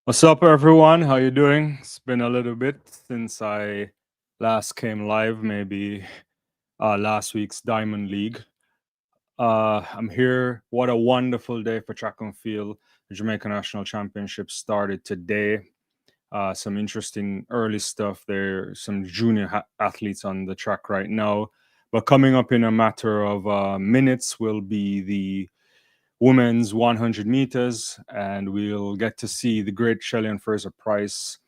What's up, everyone? How you doing? It's been a little bit since I last came live, maybe last week's Diamond League. I'm here. What a wonderful day for track and field. The Jamaica National Championship started today. Some interesting early stuff there. Some junior athletes on the track right now. But coming up in a matter of minutes will be the women's 100 meters, and we'll get to see the great Shelley Fraser Price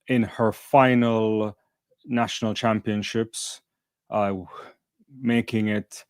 in her final national championships, uh, making it,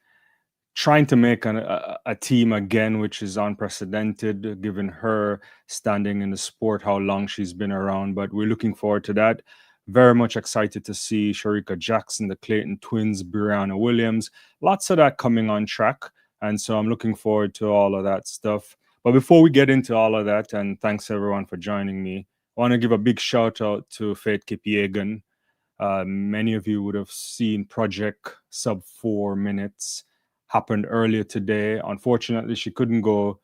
trying to make a team again, which is unprecedented given her standing in the sport, how long she's been around. But we're looking forward to that. Very much excited to see Shafika Jackson, the Clayton twins, Brianna Williams. Lots of that coming on track. And so I'm looking forward to all of that stuff. But before we get into all of that, and thanks everyone for joining me, I want to give a big shout out to Faith Kipyegon. Many of you would have seen Project Sub 4 Minutes happened earlier today. Unfortunately, she couldn't go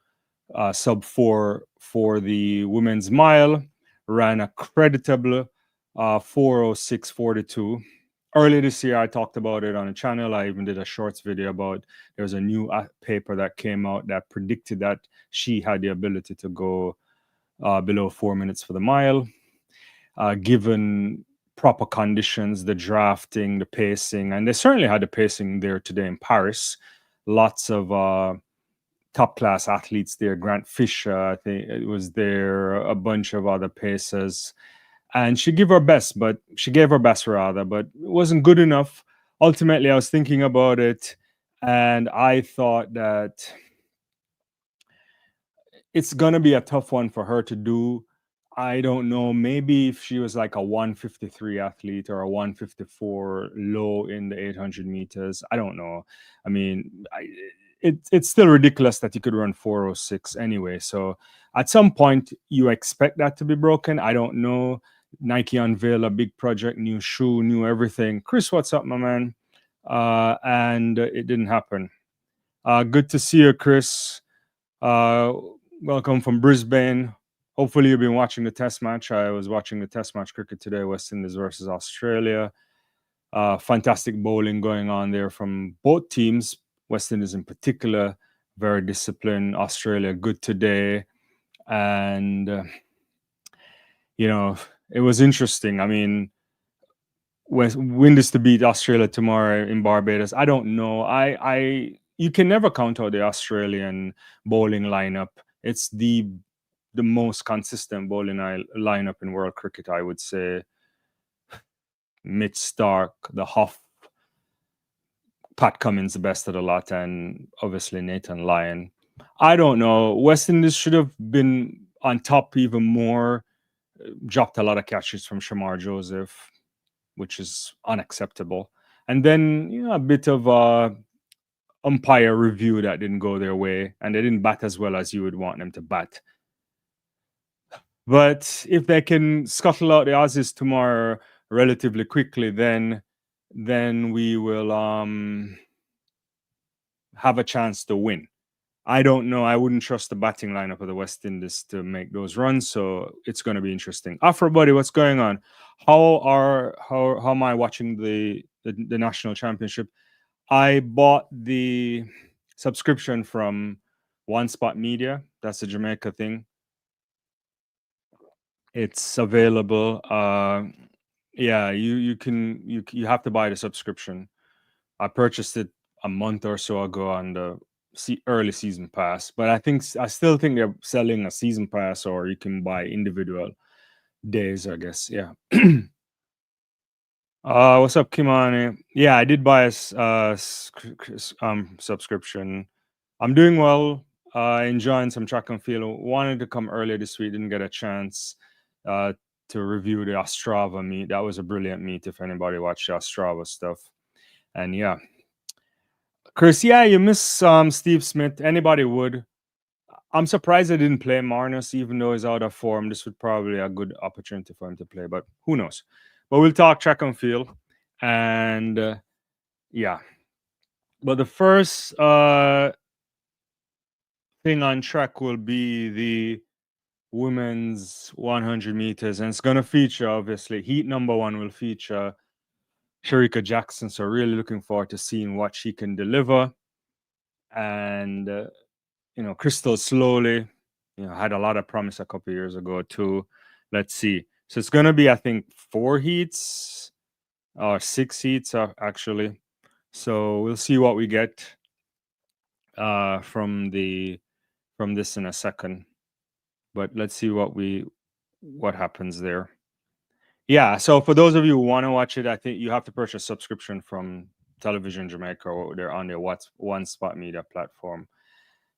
sub 4 for the women's mile. Ran a creditable 4:06:42. Earlier this year, I talked about it on the channel. I even did a shorts video about there's a new paper that came out that predicted that she had the ability to go below 4 minutes for the mile, given proper conditions, the drafting, the pacing, and they certainly had the pacing there today in Paris. Lots of top class athletes there. Grant Fisher, I think it was there, a bunch of other pacers. And she gave her best, but it wasn't good enough. Ultimately, I was thinking about it, and I thought that it's gonna be a tough one for her to do. I don't know. Maybe if she was like a 153 athlete or a 154 low in the 800 meters, I don't know. I mean, it's still ridiculous that you could run 4:06 anyway. So at some point, you expect that to be broken. I don't know. Nike unveiled a big project, new shoe, new everything. Chris, what's up, my man? And it didn't happen. Good to see you, Chris. Welcome from Brisbane. Hopefully, you've been watching the test match. I was watching the test match cricket today, West Indies versus Australia. Fantastic bowling going on there from both teams. West Indies in particular, very disciplined. Australia, good today. And, it was interesting. I mean, win this to beat Australia tomorrow in Barbados. I don't know. You can never count out the Australian bowling lineup. It's the most consistent bowling lineup in world cricket, I would say. Mitch Stark, the Huff, Pat Cummins, the best of the lot, and obviously Nathan Lyon. I don't know. West Indies should have been on top even more. Dropped a lot of catches from Shamar Joseph, which is unacceptable. And then, a bit of umpire review that didn't go their way, and they didn't bat as well as you would want them to bat. But if they can scuttle out the Aussies tomorrow relatively quickly, then we will have a chance to win. I don't know. I wouldn't trust the batting lineup of the West Indies to make those runs, so it's going to be interesting. Afro buddy, what's going on? How am I watching the national championship? I bought the subscription from One Spot Media. That's a Jamaica thing. It's available. Yeah, you have to buy the subscription. I purchased it a month or so ago on the early season pass, but I still think they're selling a season pass, or you can buy individual days, I guess. Yeah. What's up, Kimani? Yeah, I did buy a subscription. I'm doing well. Enjoying some track and field. Wanted to come earlier this week, didn't get a chance to review the Ostrava meet. That was a brilliant meet. If anybody watched the Ostrava stuff, and yeah, Chris, yeah, you miss Steve Smith. Anybody would. I'm surprised I didn't play Marnus, even though he's out of form. This would probably be a good opportunity for him to play, but who knows? But we'll talk track and field, and yeah. But the first thing on track will be the women's 100 meters, and it's going to feature, obviously, heat number 1 will feature Shafika Jackson. So really looking forward to seeing what she can deliver. And Crystal slowly, had a lot of promise a couple years ago too. Let's see. So it's going to be, I think, 4 heats or 6 heats actually. So we'll see what we get from this in a second. But let's see what happens there. Yeah. So for those of you who want to watch it, I think you have to purchase subscription from Television Jamaica, or they're on their One Spot Media platform.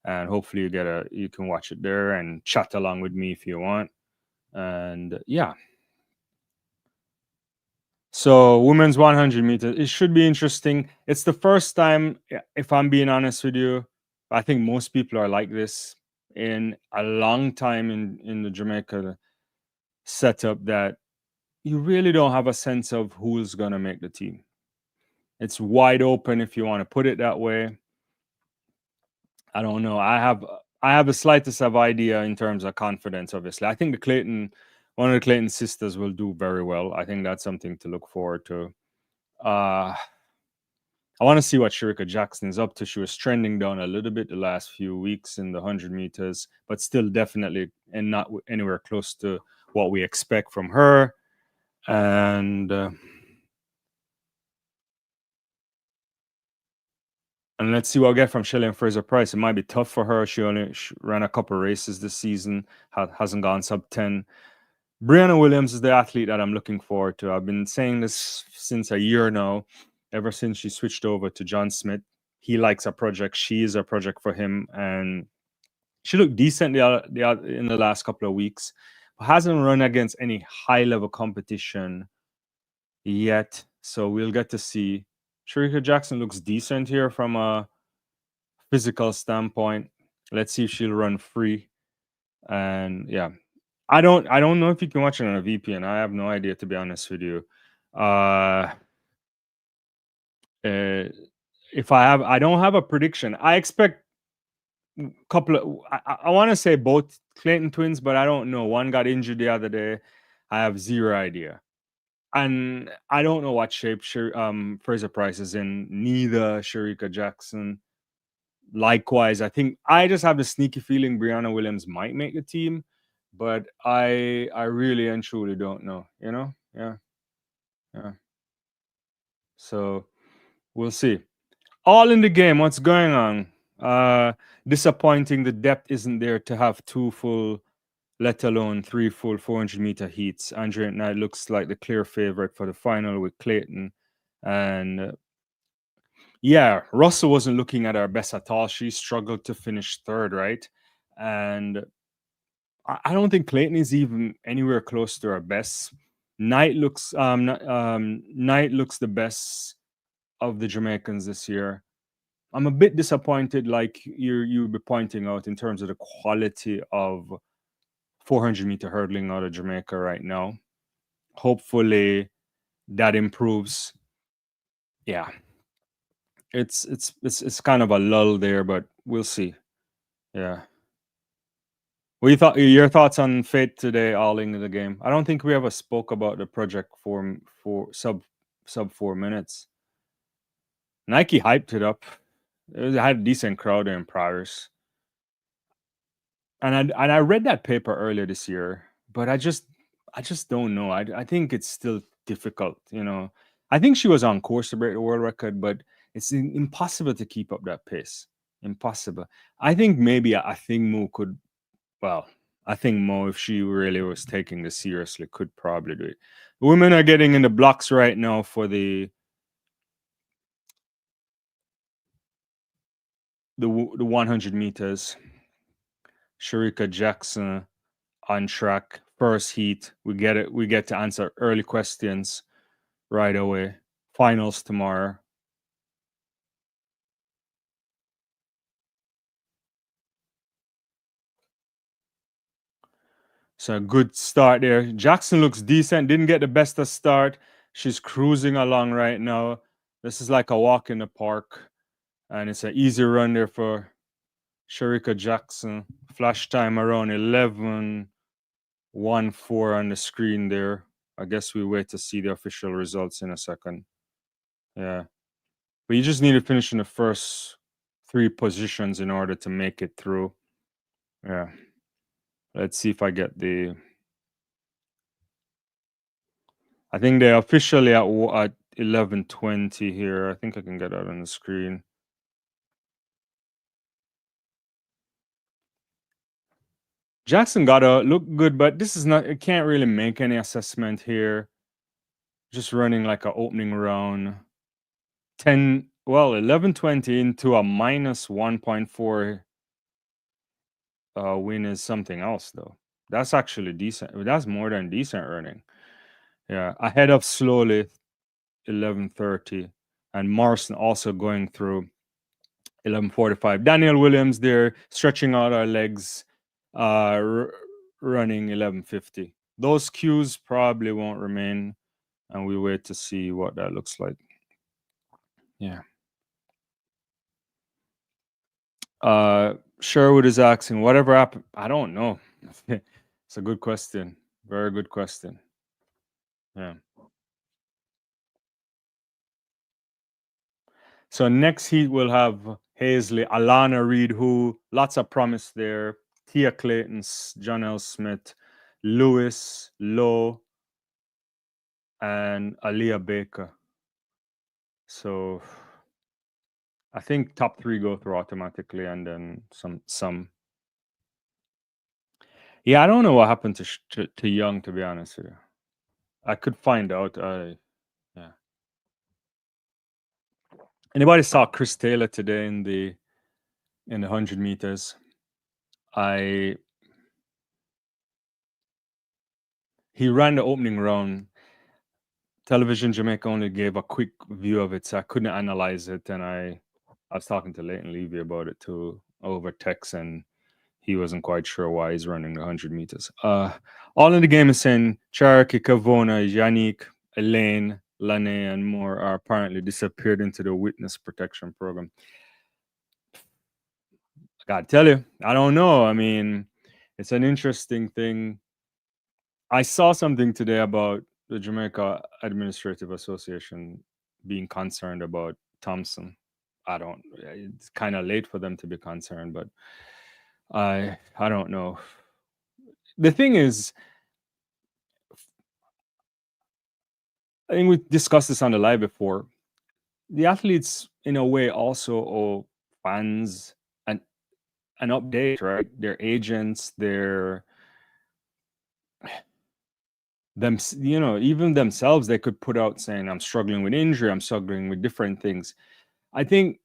And hopefully you can watch it there and chat along with me if you want. And yeah. So women's 100 meters, it should be interesting. It's the first time, if I'm being honest with you, I think most people are like this in a long time in the Jamaica setup, that you really don't have a sense of who's going to make the team. It's wide open, if you want to put it that way. I don't know. I have the slightest of idea in terms of confidence, obviously. I think one of the Clayton sisters will do very well. I think that's something to look forward to. I want to see what Shafika Jackson is up to. She was trending down a little bit the last few weeks in the 100 meters, but still definitely and not anywhere close to what we expect from her. And let's see what we get from Shelly Fraser-Pryce. It might be tough for her. She only ran a couple races this season, hasn't gone sub 10. Brianna Williams is the athlete that I'm looking forward to. I've been saying this since a year now, ever since she switched over to John Smith. He likes a project. She is a project for him. And she looked decent in the last couple of weeks, but hasn't run against any high-level competition yet. So we'll get to see. Shafika Jackson looks decent here from a physical standpoint. Let's see if she'll run free. And yeah, I don't know if you can watch it on a VPN. I have no idea, to be honest with you. If I don't have a prediction. I expect couple of, I want to say both Clayton twins, but I don't know. One got injured the other day. I have zero idea. And I don't know what shape Fraser-Pryce is in, neither Shafika Jackson. Likewise, I think I just have the sneaky feeling Brianna Williams might make the team, but I really and truly don't know, Yeah. So we'll see. All in the game, what's going on? Disappointing the depth isn't there to have 2 full, let alone 3 full 400-meter heats. Andrea Knight looks like the clear favorite for the final with Clayton. And yeah, Russell wasn't looking at her best at all. She struggled to finish 3rd, right? And I don't think Clayton is even anywhere close to her best. Knight looks the best of the Jamaicans this year. I'm a bit disappointed, like you'll be pointing out, in terms of the quality of 400-meter hurdling out of Jamaica right now. Hopefully that improves. Yeah, it's kind of a lull there, but we'll see. Yeah. Your thoughts on Fate today, all in the game? I don't think we ever spoke about the project for sub 4 minutes. Nike hyped it up. It had a decent crowd in Paris. And I read that paper earlier this year, but I just don't know. I think it's still difficult, I think she was on course to break the world record, but it's impossible to keep up that pace. Impossible. I think maybe I think Mo could. Well, I think Mo, if she really was taking this seriously, could probably do it. The women are getting in the blocks right now for the 100 meters. Shafika Jackson on track, first heat. We get to answer early questions right away. Finals tomorrow. So good start there. Jackson looks decent. Didn't get the best of start. She's cruising along right now. This is like a walk in the park. And it's an easy run there for Shafika Jackson. Flash time around 11. 1-4 on the screen there. I guess we wait to see the official results in a second. Yeah. But you just need to finish in the first 3 positions in order to make it through. Yeah. Let's see if I get the. I think they're officially at 11:20 here. I think I can get that on the screen. Jackson gotta look good, but this is not. It can't really make any assessment here. Just running like an opening round. 11:20 into a minus 1.4 win is something else, though. That's actually decent. That's more than decent running. Yeah, ahead of slowly 11:30, and Morrison also going through 11:45. Daniel Williams there stretching out our legs, running 11:50. Those cues probably won't remain, and we wait to see what that looks like. Yeah. Sherwood is asking, whatever happened? I don't know. It's a good question. Very good question. Yeah. So next heat we'll have Hazley, Alana Reid, who lots of promise there. Tia Clayton, John L. Smith, Lewis, Lowe, and Aaliyah Baker. So I think top 3 go through automatically, and then some. Yeah, I don't know what happened to Young, to be honest with you. I could find out. Yeah. Anybody saw Chris Taylor today in the 100 meters? He ran the opening round. Television Jamaica only gave a quick view of it, so I couldn't analyze it. And I was talking to Leighton Levy about it too over text, and he wasn't quite sure why he's running the 100 meters. All in the game is saying Cherokee, Kavona, Yannick, Elaine, Lane, and more are apparently disappeared into the witness protection program. I gotta tell you, I don't know. I mean, it's an interesting thing. I saw something today about the Jamaica Administrative Association being concerned about Thompson. It's kind of late for them to be concerned, but I don't know. The thing is, I think we discussed this on the live before. The athletes, in a way, also owe fans an update, right? Their agents, even themselves, they could put out saying, I'm struggling with injury, I'm struggling with different things. I think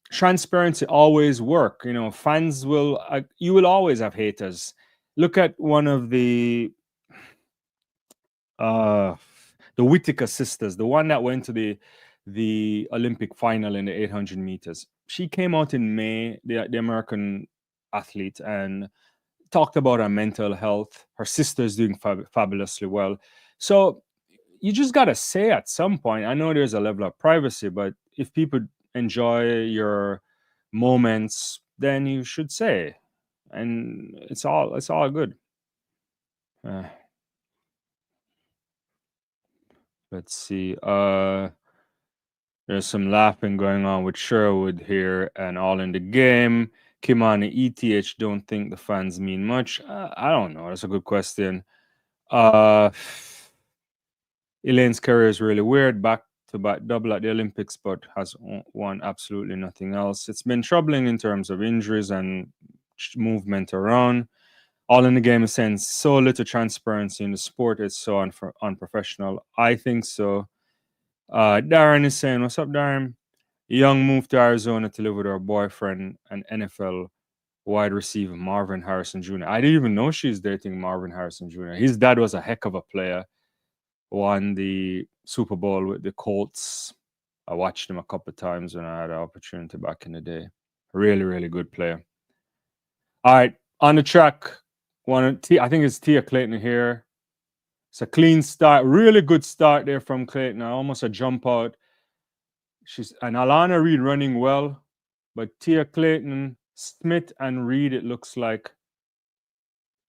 transparency always work. Fans you will always have haters. Look at one of the Whittaker sisters, the one that went to the Olympic final in the 800 meters. She came out in May, the American athlete, and talked about her mental health. Her sister's doing fabulously well. So you just got to say at some point, I know there's a level of privacy, but if people enjoy your moments, then you should say. And it's all good. Let's see. There's some laughing going on with Sherwood here and all in the game. Kimani ETH don't think the fans mean much. I don't know. That's a good question. Elaine's career is really weird. Back-to-back double at the Olympics, but has won absolutely nothing else. It's been troubling in terms of injuries and movement around. All in the game is saying so little transparency in the sport. It's so unprofessional. I think so. Darren is saying, what's up, Darren? Young moved to Arizona to live with her boyfriend and NFL wide receiver Marvin Harrison Jr. I didn't even know she's dating Marvin Harrison Jr. His dad was a heck of a player. Won the Super Bowl with the Colts. I watched him a couple of times when I had the opportunity back in the day. Really, really good player. All right, on the track, I think it's Tia Clayton here. It's a clean start, really good start there from Clayton. Almost a jump out. And Alana Reid running well, but Tia Clayton, Smith, and Reid, it looks like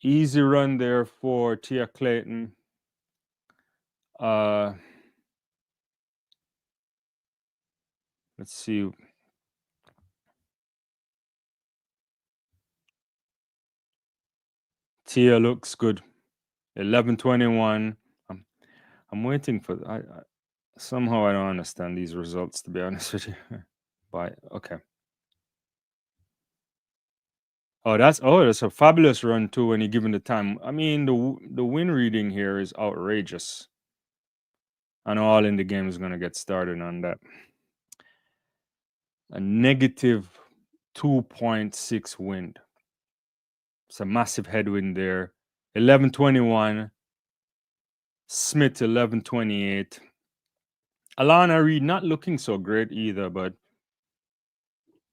Easy run there for Tia Clayton. Let's see. Tia looks good. 11:21. I'm waiting for. Somehow I don't understand these results, to be honest with you. But okay. Oh, that's a fabulous run too when you're given the time. I mean, the win reading here is outrageous. I know all in the game is gonna get started on that. A negative 2.6 wind. It's a massive headwind there. 11:21. Smith 11:28. Alana Reid not looking so great either, but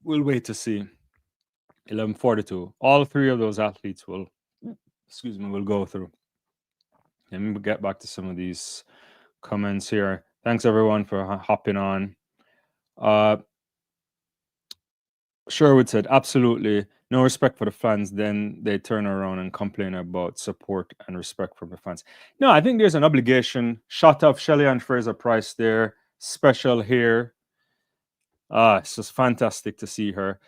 we'll wait to see. 11:42. All three of those athletes will go through. Let me get back to some of these comments here. Thanks everyone for hopping on. Sherwood said, absolutely no respect for the fans. Then they turn around and complain about support and respect from the fans. No, I think there's an obligation. Shot of Shelly-Ann Fraser-Pryce there. Special here. It's just fantastic to see her.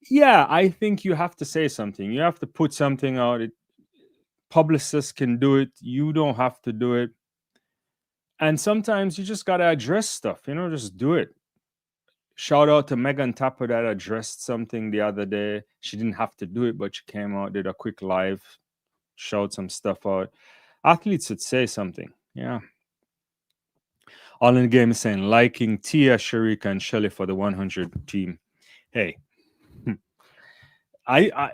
Yeah, I think you have to say something. You have to put something out. Publicists can do it. You don't have to do it. And sometimes you just got to address stuff, just do it. Shout out to Megan Tapper that addressed something the other day. She didn't have to do it, but she came out, did a quick live, showed some stuff out. Athletes should say something. Yeah. All in the game is saying, liking Tia, Sharika, and Shelly for the 100 team. Hey, I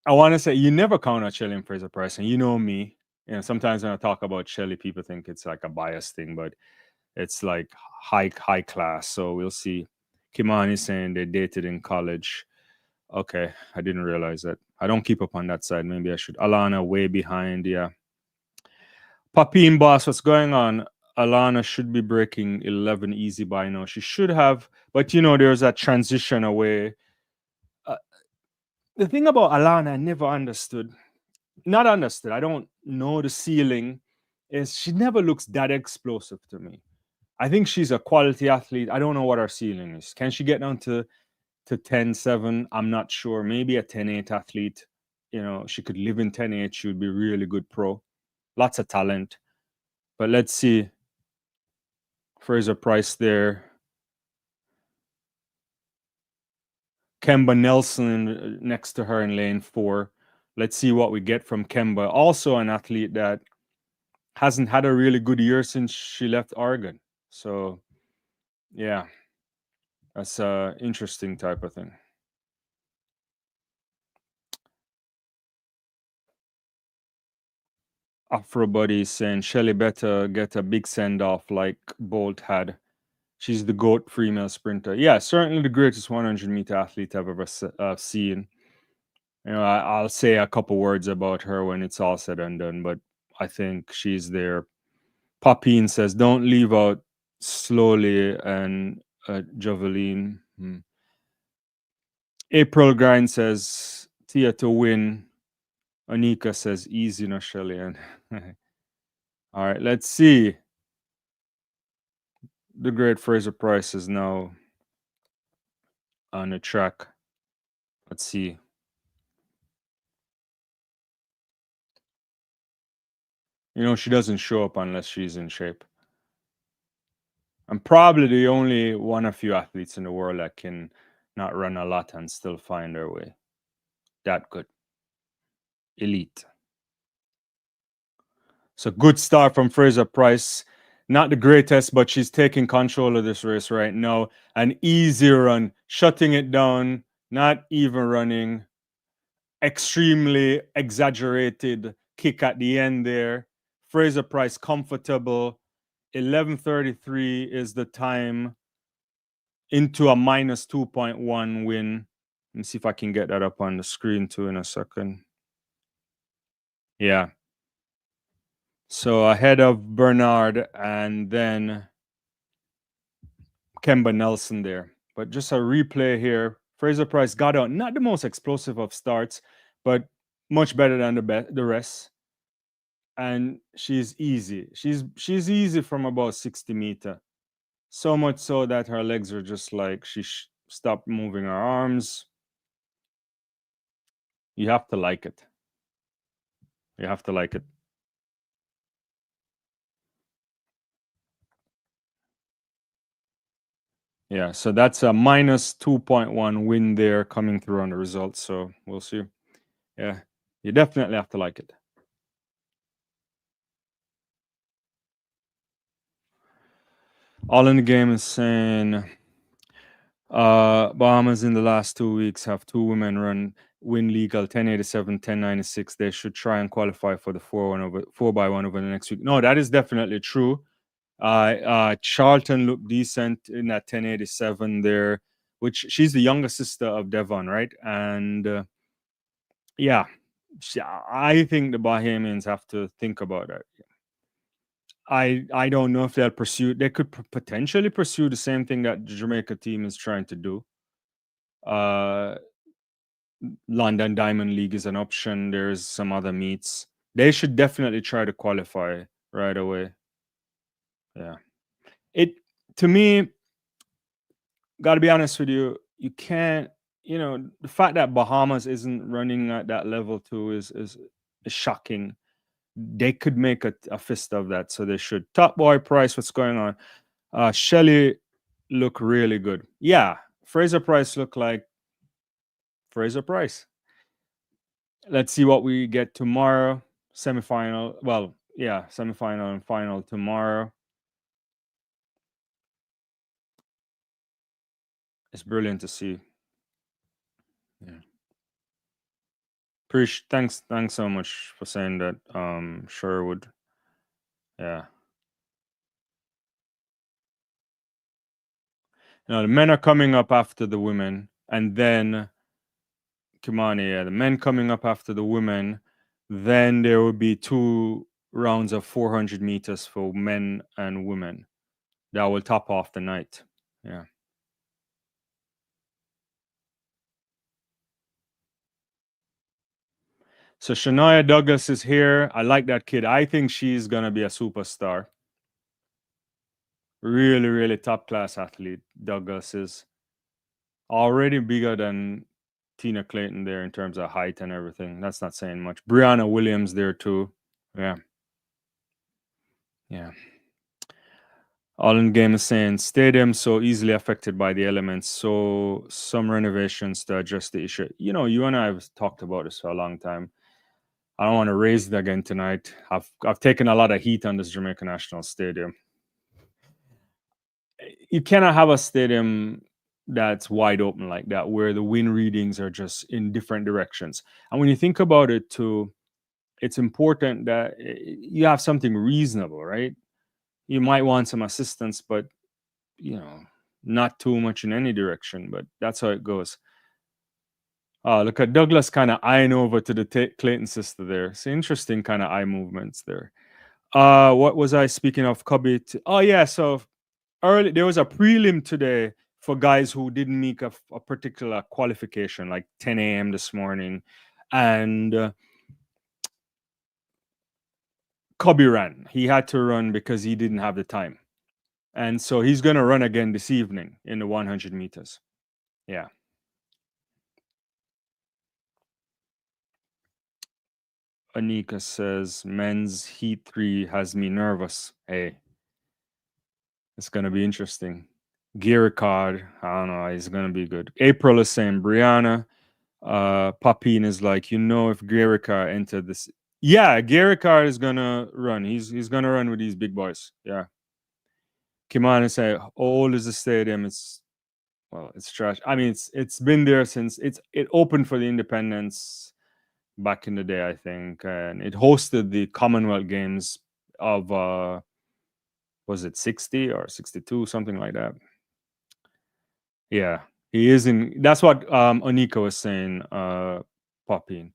want to say you never count out Shelly and Fraser-Pryce, and you know me. Sometimes when I talk about Shelly, people think it's like a bias thing, but it's like high class. So we'll see. Kimani is saying they dated in college. Okay, I didn't realize that. I don't keep up on that side. Maybe I should. Alana way behind. Yeah. Papine boss, what's going on? Alana should be breaking 11 easy by now. She should have, but there's that transition away. The thing about Alana, I never understood. Not understood. I don't know the ceiling. Is she never looks that explosive to me. I think she's a quality athlete. I don't know what her ceiling is. Can she get down to 10-7? I'm not sure. Maybe a 10-8 athlete. She could live in 10-8. She would be really good pro. Lots of talent. But let's see. Fraser-Pryce there. Kemba Nelson next to her in lane 4. Let's see what we get from Kemba. Also an athlete that hasn't had a really good year since she left Oregon. So, yeah, that's an interesting type of thing. Afro Buddy saying Shelly better get a big send-off like Bolt had. She's the GOAT female sprinter. Yeah, certainly the greatest 100-meter athlete I've ever seen. I'll say a couple words about her when it's all said and done, but I think she's there. Papine says, don't leave out slowly and Javelin. April Grind says, Tia to win. Anika says, easy, no Shelly. All right, let's see. The great Fraser-Pryce is now on the track. Let's see. She doesn't show up unless she's in shape. I'm probably the only one of few athletes in the world that can not run a lot and still find their way. That good. Elite. So good start from Fraser-Pryce. Not the greatest, but she's taking control of this race right now. An easy run, shutting it down, not even running. Extremely exaggerated kick at the end there. Fraser-Pryce comfortable. 11:33 is the time into a minus 2.1 win. Let me see if I can get that up on the screen too in a second. Yeah. So ahead of Bernard and then Kemba Nelson there. But just a replay here. Fraser-Pryce got out. Not the most explosive of starts, but much better than the rest, and she's easy. She's easy from about 60 meter. So much so that her legs are just like she stopped moving her arms. You have to like it. You have to like it. Yeah, so that's a minus 2.1 win there coming through on the results. So we'll see. Yeah, you definitely have to like it. All in the game is saying Bahamas in the last 2 weeks have 2 women win legal 1087, 1096. They should try and qualify for the 4x1 over the next week. No, that is definitely true. Charlton looked decent in that 1087 there, which she's the younger sister of Devon, right? And yeah, I think the Bahamians have to think about that. I don't know if they'll pursue. They could potentially pursue the same thing that the Jamaica team is trying to do. London Diamond League is an option. There's some other meets. They should definitely try to qualify right away. Yeah. It to me, gotta be honest with you, you can't, the fact that Bahamas isn't running at that level too is shocking. They could make a fist of that, so they should. Top Boy Price, what's going on? Shelly look really good. Yeah, Fraser Price look like Fraser Price. Let's see what we get tomorrow. Semifinal. Well, yeah, semifinal and final tomorrow. It's brilliant to see. Yeah. Thanks so much for saying that, Sherwood. Yeah. The men are coming up after the women, and then Kimani, yeah, the men coming up after the women. Then there will be 2 rounds of 400 meters for men and women. That will top off the night. Yeah. So Shania Douglas is here. I like that kid. I think she's gonna be a superstar. Really, really top class athlete. Douglas is already bigger than Tina Clayton there in terms of height and everything. That's not saying much. Brianna Williams there too. Yeah. Yeah. All in game is saying stadium so easily affected by the elements. So some renovations to address the issue. You and I have talked about this for a long time. I don't want to raise it again tonight. I've taken a lot of heat on this Jamaica National Stadium. You cannot have a stadium that's wide open like that, where the wind readings are just in different directions. And when you think about it too, it's important that you have something reasonable, right? You might want some assistance, but not too much in any direction. But that's how it goes. Look at Douglas kind of eyeing over to the Clayton sister there. It's interesting kind of eye movements there. What was I speaking of? Cubby. Oh yeah, so early there was a prelim today for guys who didn't meet a particular qualification, like 10 a.m. this morning, and Cubby ran. He had to run because he didn't have the time, and so he's gonna run again this evening in the 100 meters. Yeah. Anika says men's heat 3 has me nervous. Hey, it's gonna be interesting. Gear card, I don't know, it's gonna be good. April is saying Brianna. Papine is like, if Gerricard entered this. Yeah, Gerricard is gonna run. He's gonna run with these big boys. Yeah. Kimani say, how old is the stadium? It's trash. I mean, it's been there since it opened for the independence back in the day, I think, and it hosted the Commonwealth Games of was it 60 or 62, something like that. Yeah, he is in. That's what Onika was saying. Papine.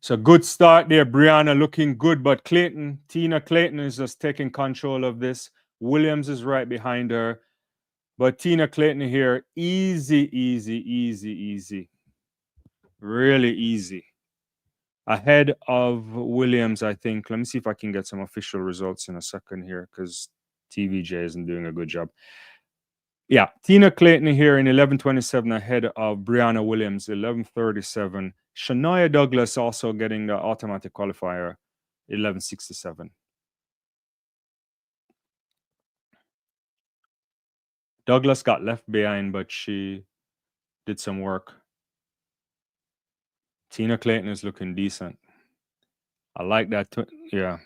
So good start there. Brianna looking good, but Tina Clayton is just taking control of this. Williams is right behind her. But Tina Clayton here, easy. Really easy. ahead of Williams, I think. Let me see if I can get some official results in a second here because TVJ isn't doing a good job. Yeah, Tina Clayton here in 11:27 ahead of Brianna Williams, 11:37. Shania Douglas also getting the automatic qualifier, 11:67. Douglas got left behind, but she did some work. Tina Clayton is looking decent. I like that. Yeah,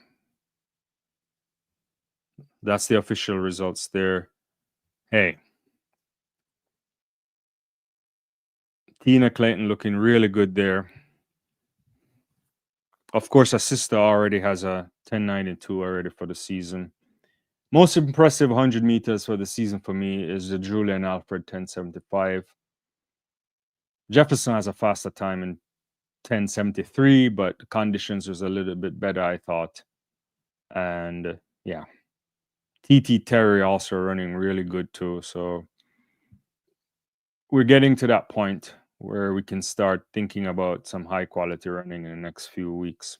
that's the official results there. Hey, Tina Clayton looking really good there. Of course, her sister already has a 10.92 already for the season. Most impressive 100 meters for the season for me is the Julian Alfred 10.75. Jefferson has a faster time in 10.73, but the conditions was a little bit better, I thought. And yeah, TT Terry also running really good too. So we're getting to that point where we can start thinking about some high quality running in the next few weeks.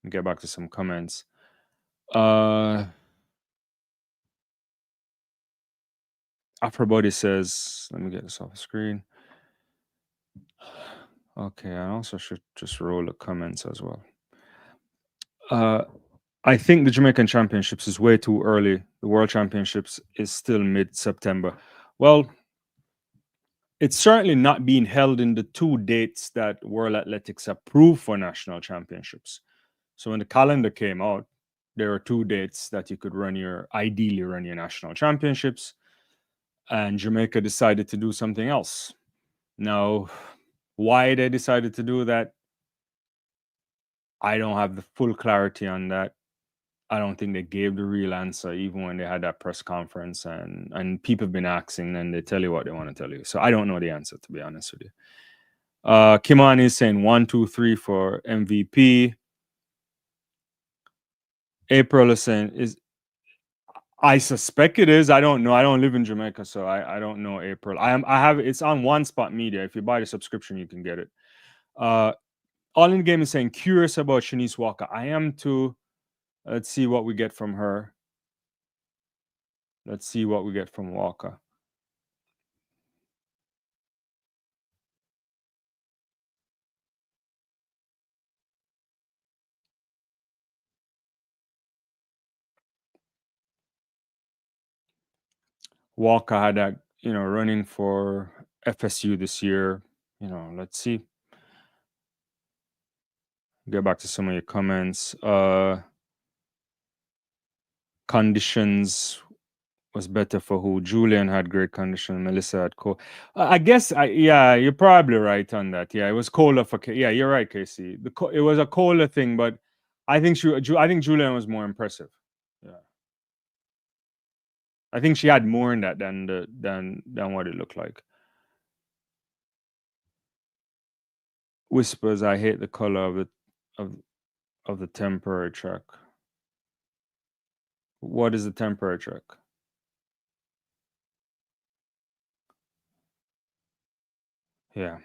Get back to some comments. Afrobody says, let me get this off the screen. Okay, I also should just roll the comments as well. I think the Jamaican Championships is way too early. The World Championships is still mid-September. Well, it's certainly not being held in the two dates that World Athletics approved for national championships. So when the calendar came out, there are two dates that you could ideally run your national championships, and Jamaica decided to do something else. Now, why they decided to do that, I don't have the full clarity on that. I don't think they gave the real answer, even when they had that press conference, and people have been asking, and they tell you what they want to tell you. So I don't know the answer, to be honest with you. Kimani is saying 1, 2, 3 for MVP. April is saying I suspect it is. I don't know. I don't live in Jamaica, so I don't know April. I have it's on One Spot Media. If you buy the subscription, you can get it. All in the Game is saying curious about Shanice Walker. I am too. Let's see what we get from her. Let's see what we get from Walker. Walker had that, running for FSU this year. Let's see. Get back to some of your comments. Conditions was better for who? Julian had great condition. Melissa had cold. I guess, yeah, you're probably right on that. Yeah, it was colder for. Yeah, you're right, Casey. It was a colder thing, but I think Julian was more impressive. Yeah, I think she had more in that than what it looked like. Whispers, I hate the color of the temporary track. What is the temporary track? Yeah.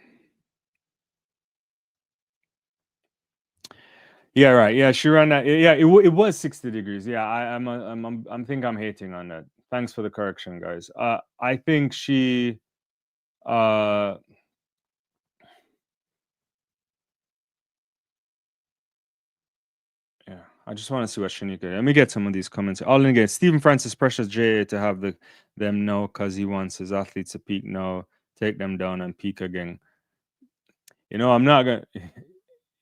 Yeah, right. Yeah, she ran that. Yeah, it was 60 degrees. Yeah, I'm think I'm hating on that. Thanks for the correction, guys. I think she yeah, I just want to see what Shanika. Let me get some of these comments. All in again. Stephen Francis pressures JA to have them know because he wants his athletes to peak now, take them down and peak again. I'm not gonna.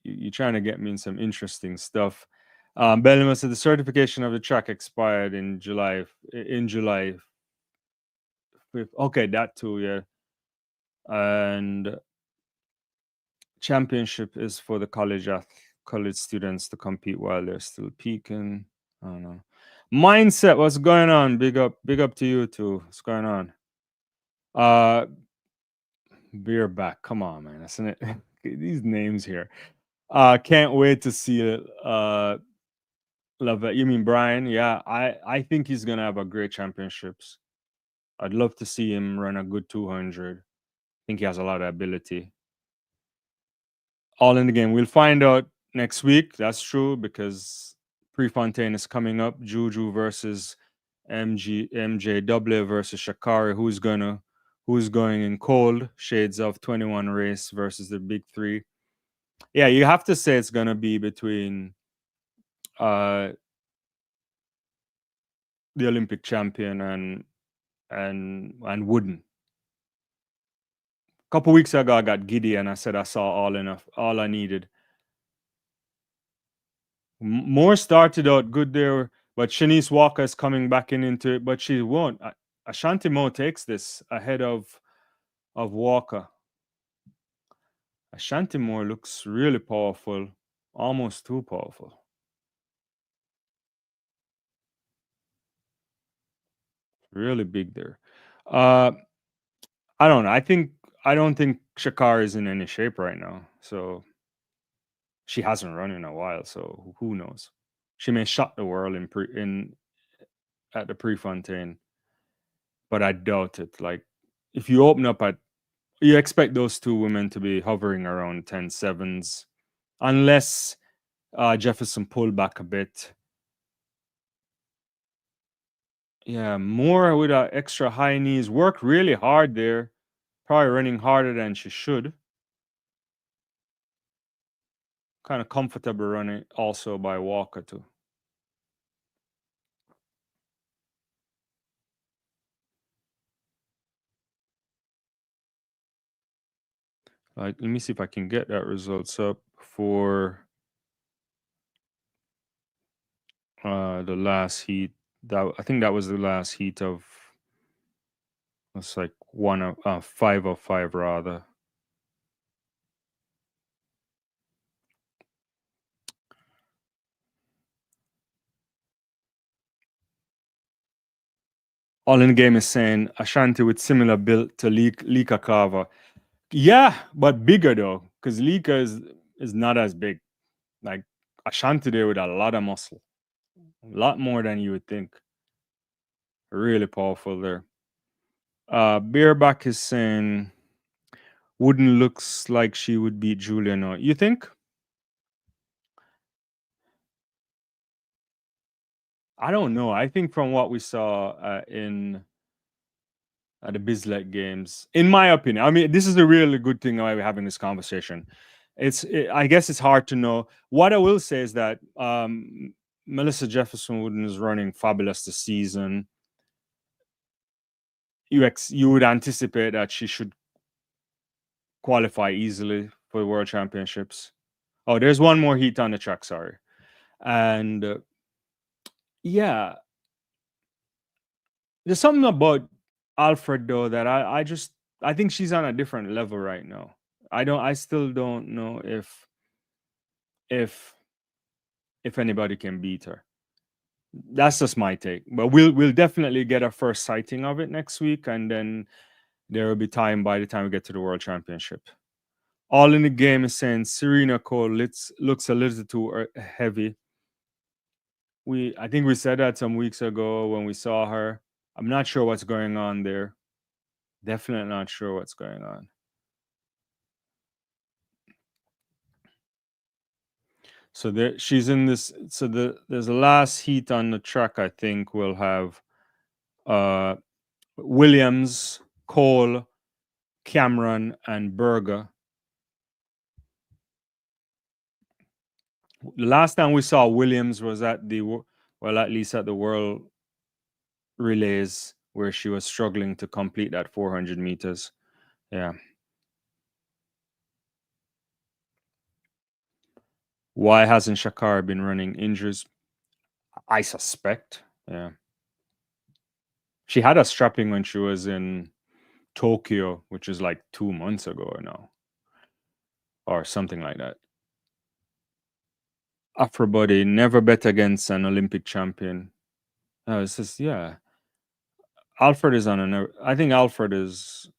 You're trying to get me in some interesting stuff. Bellima said the certification of the track expired in July. In July 5th. Okay, that too, yeah. And championship is for the college students to compete while they're still peaking. I don't know. Mindset, what's going on? Big up to you too. What's going on? Beer back. Come on, man. Isn't it? These names here. Can't wait to see it. Love it. You mean Brian? Yeah, I think he's gonna have a great championships. I'd love to see him run a good 200. I think he has a lot of ability. all in the game. We'll find out next week. That's true because Prefontaine is coming up. Juju versus MJW versus Shakari. Who's going in cold shades of 21 race versus the big three? Yeah, you have to say it's gonna be between uh the Olympic champion and Wooden. A couple weeks ago, I got giddy and I said I saw all I needed. Moore started out good there, but Shanice Walker is coming back into it, but she won't. Ashanti Moore takes this ahead of Walker. Ashanti Moore looks really powerful, almost too powerful. Really big there. I don't know. I don't think Shakar is in any shape right now. So she hasn't run in a while. So who knows? She may shock the world in at the Prefontaine, but I doubt it. Like if you open up at, you expect those two women to be hovering around 10.7s, unless Jefferson pulled back a bit. Yeah, Moore with extra high knees worked really hard there. Probably running harder than she should. Kind of comfortable running also by Walker too. Like, let me see if I can get that results up for the last heat. That I think that was the last heat of. It's like 5 of 5 rather. All in the game is saying Ashanti with similar build to Lika Carver. Yeah, but bigger though, because Lika is not as big. Like Ashanti there with a lot of muscle, a lot more than you would think. Really powerful there. Beerback is saying Wooden looks like she would beat Julian. Or you think? I don't know. I think from what we saw in the Bislett games, in my opinion, I mean, this is a really good thing why we're having this conversation. I guess it's hard to know. What I will say is that Melissa Jefferson Wooden is running fabulous this season. You would anticipate that she should qualify easily for the World Championships. Oh, there's one more heat on the track. Sorry, and yeah, there's something about Alfred though that I think she's on a different level right now. I still don't know if if anybody can beat her. That's just my take. But we'll definitely get a first sighting of it next week, and then there will be time by the time we get to the World Championship. All in the game is saying Serena Cole looks a little too heavy. I think we said that some weeks ago when we saw her. I'm not sure what's going on there. Definitely not sure what's going on. So there, she's in this. So there's a last heat on the track. I think we'll have uh, Williams, Cole, Cameron, and Berger. The last time we saw Williams was at at least at the World Relays, where she was struggling to complete that 400 meters. Yeah. Why hasn't Shakar been running injuries? I suspect. Yeah. She had a strapping when she was in Tokyo, which is like 2 months ago now, or something like that. Afrobody never bet against an Olympic champion. It's just, yeah. Alfred is I think Alfred is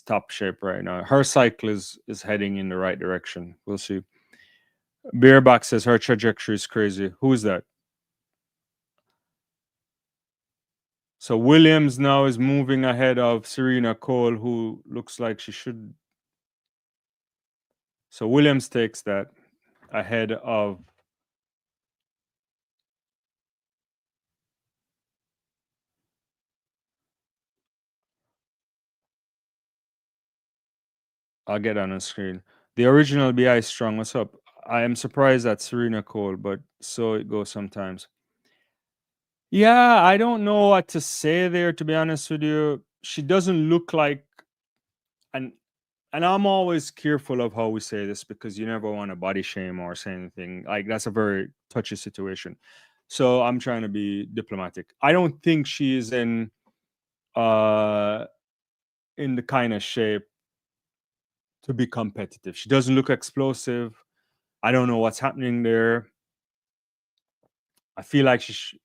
top shape right now. Her cycle is heading in the right direction. We'll see. Beerback says her trajectory is crazy. Who is that? So Williams now is moving ahead of Serena Cole, who looks like she should. So Williams takes that ahead of I'll get on the screen. The original BI strong. What's up? I am surprised at Serena Cole, but so it goes sometimes. Yeah, I don't know what to say there, to be honest with you. She doesn't look like and and I'm always careful of how we say this because you never want to body shame or say anything. Like that's a very touchy situation. So I'm trying to be diplomatic. I don't think she is uh in the kind of shape to be competitive. She doesn't look explosive. I don't know what's happening there. I feel like she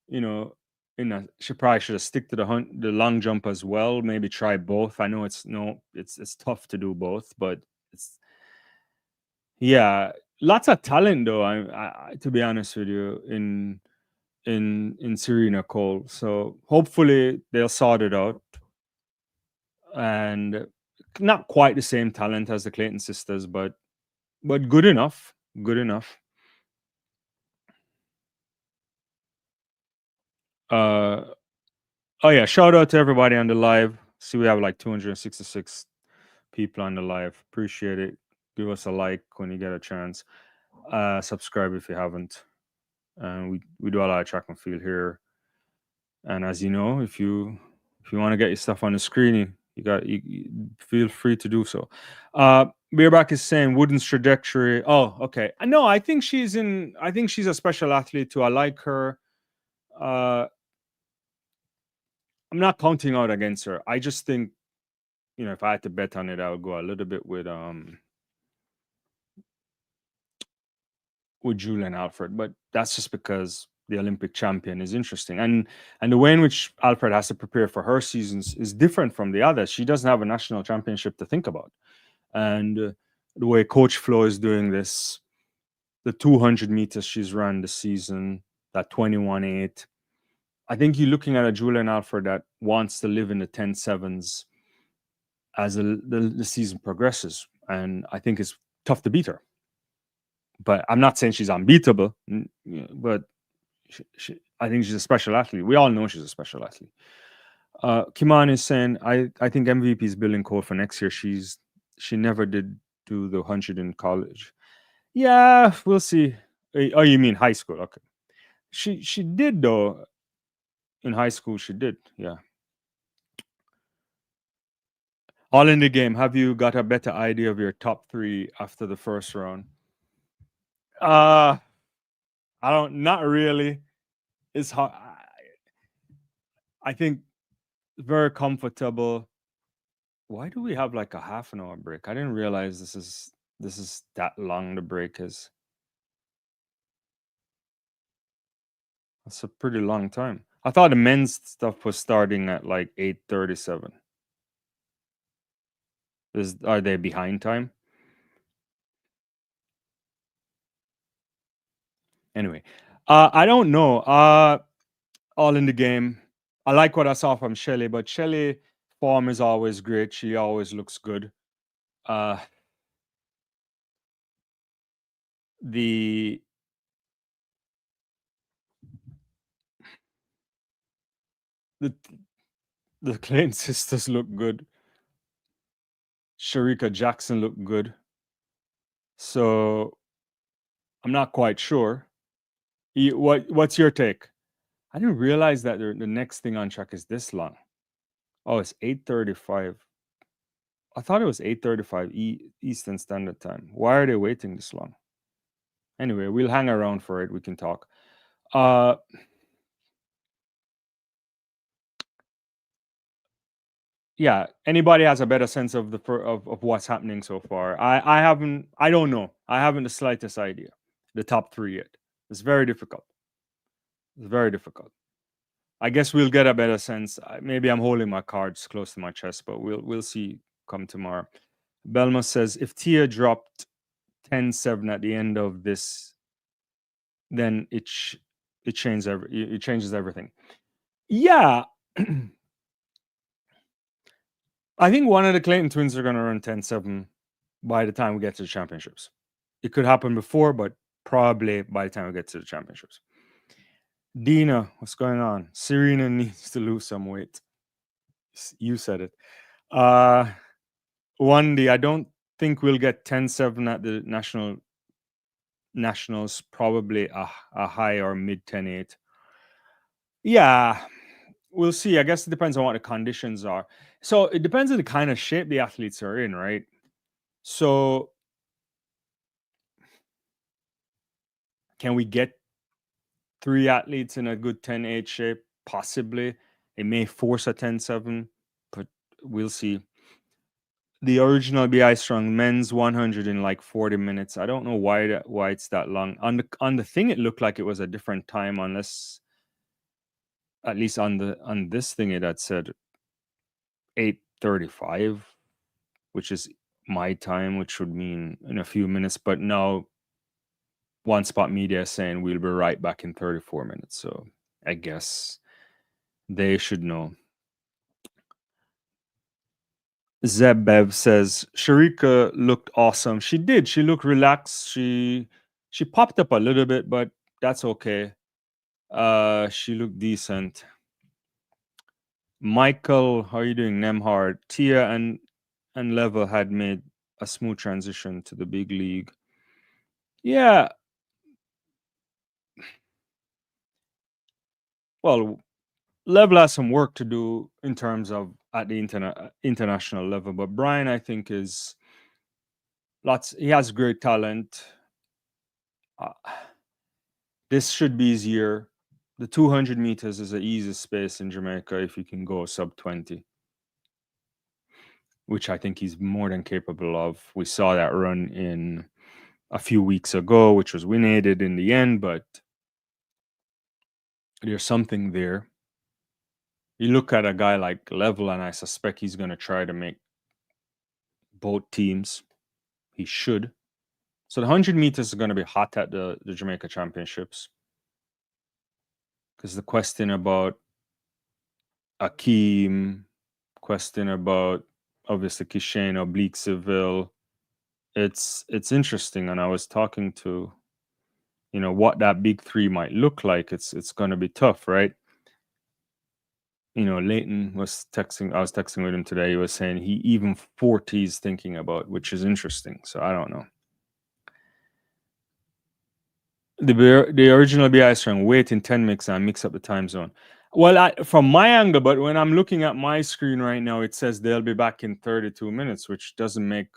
probably should have stick to the long jump as well. Maybe try both. I know it's tough to do both, but it's yeah, lots of talent though. To be honest with you, in Serena Cole. So hopefully they'll sort it out, and not quite the same talent as the Clayton sisters, but good enough. Good enough. Uh, oh yeah, shout out to everybody on the live. See, we have like 266 people on the live. Appreciate it. Give us a like when you get a chance. Subscribe if you haven't. We do a lot of track and field here. And as you know, if you want to get your stuff on the screen, you feel free to do so. Beerback is saying Wooden's trajectory. Oh, okay. No, I think she's a special athlete too. I like her. Uh, I'm not counting out against her. I just think, if I had to bet on it, I would go a little bit with Julian Alfred, but that's just because the Olympic champion is interesting, and the way in which Alfred has to prepare for her seasons is different from the others. She doesn't have a national championship to think about, and the way Coach Flo is doing this, the 200 meters she's run this season, that 21.8. I think you're looking at a Julian Alfred that wants to live in the 10.7s as the season progresses, and I think it's tough to beat her. But I'm not saying she's unbeatable, but I think she's a special athlete. We all know she's a special athlete. Kiman is saying, I think MVP is building code for next year. She never did do the 100 in college. Yeah, we'll see. Oh, you mean high school? Okay. She did though. In high school, she did. Yeah. All in the game. Have you got a better idea of your top three after the first round? I don't. Not really. It's hard. I think very comfortable. Why do we have like a half an hour break? I didn't realize this is that long the break is. That's a pretty long time. I thought the men's stuff was starting at like 8:37. Are they behind time? Anyway, I don't know. All in the game. I like what I saw from Shelly, but Shelly form is always great. She always looks good. Uh, the the the Clayton sisters look good. Sharika Jackson looked good. So I'm not quite sure. What's your take? I didn't realize that the next thing on track is this long. Oh, it's 8:35. I thought it was 8:35 Eastern Standard Time. Why are they waiting this long? Anyway, we'll hang around for it. We can talk. Uh, yeah. Anybody has a better sense of of what's happening so far? I haven't. I don't know. I haven't the slightest idea. The top three yet. It's very difficult. It's very difficult. I guess we'll get a better sense. Maybe I'm holding my cards close to my chest, but we'll see come tomorrow. Belma says if Tia dropped 10-7 at the end of this, then it changes everything. Yeah. I think one of the Clayton twins are going to run 10-7, by the time we get to the championships. It could happen before, but probably by the time we get to the championships. Dina, what's going on? Serena needs to lose some weight. You said it. 1D, I don't think we'll get 10-7 at the nationals, probably a high or mid 10-8. Yeah, we'll see. I guess it depends on what the conditions are. So it depends on the kind of shape the athletes are in, right? So can we get 3 athletes in a good 10-8 shape? Possibly. It may force a 10-7, but we'll see. The original BI Strong men's 100 in like 40 minutes. I don't know why it's that long. On the thing, it looked like it was a different time, unless at least on this thing it had said 8:35, which is my time, which would mean in a few minutes. But now One Spot Media is saying we'll be right back in 34 minutes. So I guess they should know. Zebbev says Sharika looked awesome. She did. She looked relaxed. She popped up a little bit, but that's okay. She looked decent. Michael, how are you doing? Nemhard, Tia, and Levell had made a smooth transition to the big league. Yeah. Well, Levell has some work to do in terms of at the international level, but Brian, I think, is he has great talent. This should be easier. The 200 meters is the easiest space in Jamaica if you can go sub 20, which I think he's more than capable of. We saw that run in a few weeks ago, which was win-aided in the end, but there's something there. You look at a guy like Levell, and I suspect he's going to try to make both teams. He should. So the 100 meters is going to be hot at the Jamaica Championships. Because the question about Akeem, question about obviously Kishane, Oblique Seville, it's interesting. And I was talking to, what that big three might look like. It's going to be tough, right? Leighton was texting. I was texting with him today. He was saying he even 40s thinking about, which is interesting. So I don't know. The original BI Strong wait in 10 mix and mix up the time zone. Well, from my angle, but when I'm looking at my screen right now, it says they'll be back in 32 minutes, which doesn't make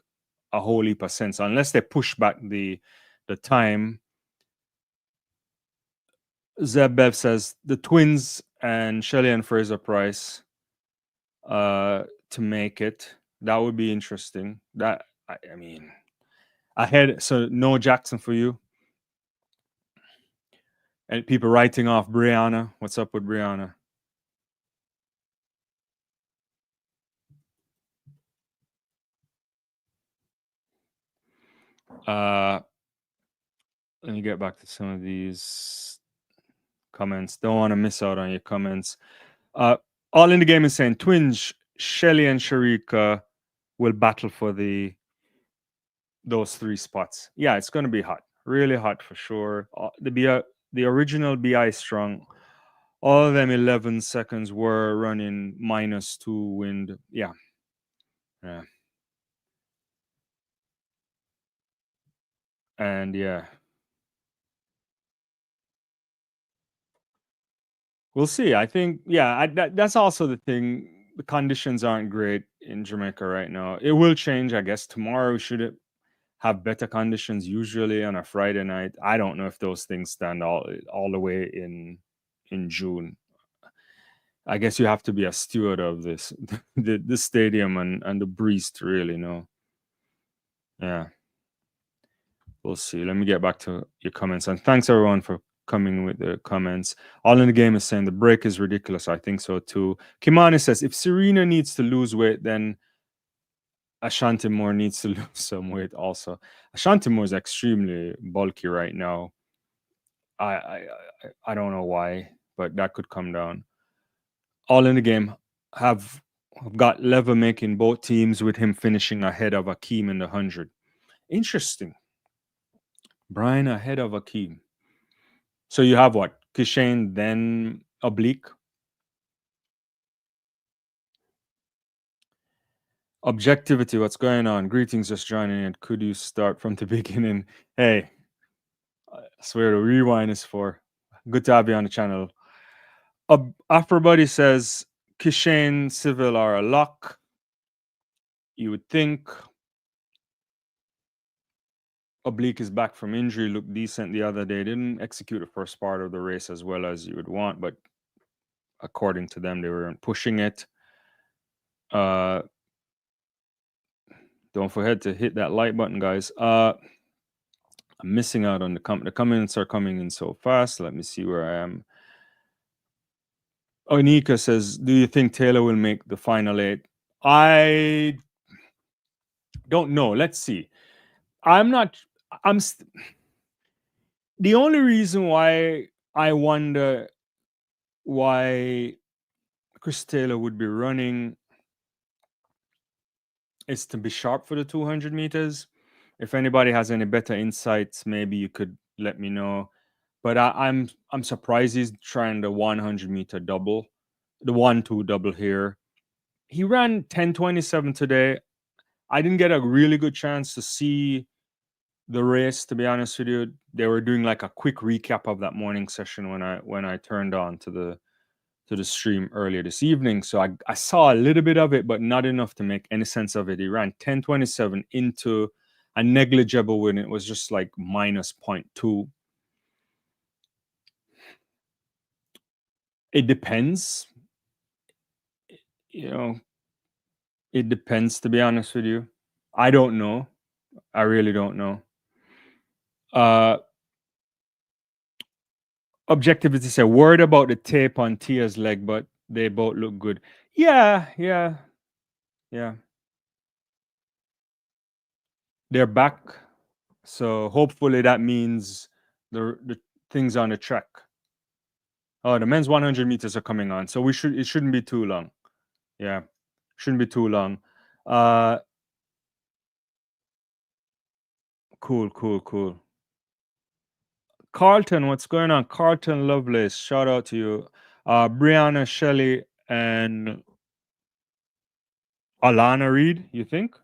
a whole heap of sense unless they push back the time. Zebbev says the twins and Shelley and Fraser Price to make it. That would be interesting. That I mean, ahead. So no Jackson for you. And people writing off Brianna. What's up with Brianna? Let me get back to some of these comments. Don't want to miss out on your comments. All in the game is saying twins, Shelly and Sharika will battle for those 3 spots. Yeah, it's going to be hot. Really hot for sure. The original BI Strong, all of them 11 seconds were running -2 wind. Yeah. And yeah. We'll see. I think, that's also the thing. The conditions aren't great in Jamaica right now. It will change, I guess. Tomorrow we should have better conditions. Usually on a Friday night, I don't know if those things stand all the way in June. I guess you have to be a steward of this the stadium and the breeze to really know. Yeah, we'll see. Let me get back to your comments, and thanks everyone for coming with the comments. All in the game is saying the break is ridiculous. I think so too. Kimani says if Serena needs to lose weight, then Ashanti Moore needs to lose some weight also. Ashanti Moore is extremely bulky right now. I don't know why, but that could come down. All in the game have got Levell making both teams with him finishing ahead of Akeem in the 100. Interesting. Brian ahead of Akeem. So you have what? Kishane, then Oblique. Objectivity, what's going on? Greetings, just joining in. Could you start from the beginning? Hey, I swear the rewind is for. Good to have you on the channel. Afrobody says Kishane Civil are a lock. You would think. Oblique is back from injury, looked decent the other day. Didn't execute the first part of the race as well as you would want, but according to them, they weren't pushing it. Don't forget to hit that like button, guys. I'm missing out on the comments are coming in so fast. Let me see where I am. Onika says, do you think Taylor will make the final 8? I don't know. Let's see. The only reason why I wonder why Chris Taylor would be running is to be sharp for the 200 meters. If anybody has any better insights, maybe you could let me know. But I'm surprised he's trying the 100 meter double, the 1-2 double here. He ran 10:27 today. I didn't get a really good chance to see the race, to be honest with you. They were doing like a quick recap of that morning session when I turned on to the stream earlier this evening. So I saw a little bit of it, but not enough to make any sense of it. He ran 10:27 into a negligible win. It was just like minus 0.2. It depends. You know, it depends, to be honest with you. I don't know. I really don't know. Objectivity said, worried about the tape on Tia's leg, but they both look good. Yeah. They're back. So hopefully that means the things on the track. Oh, the men's 100 meters are coming on. So it shouldn't be too long. Yeah. Shouldn't be too long. Cool. Carlton, what's going on? Carlton Lovelace, shout out to you. Brianna Shelley and Alana Reid, you think?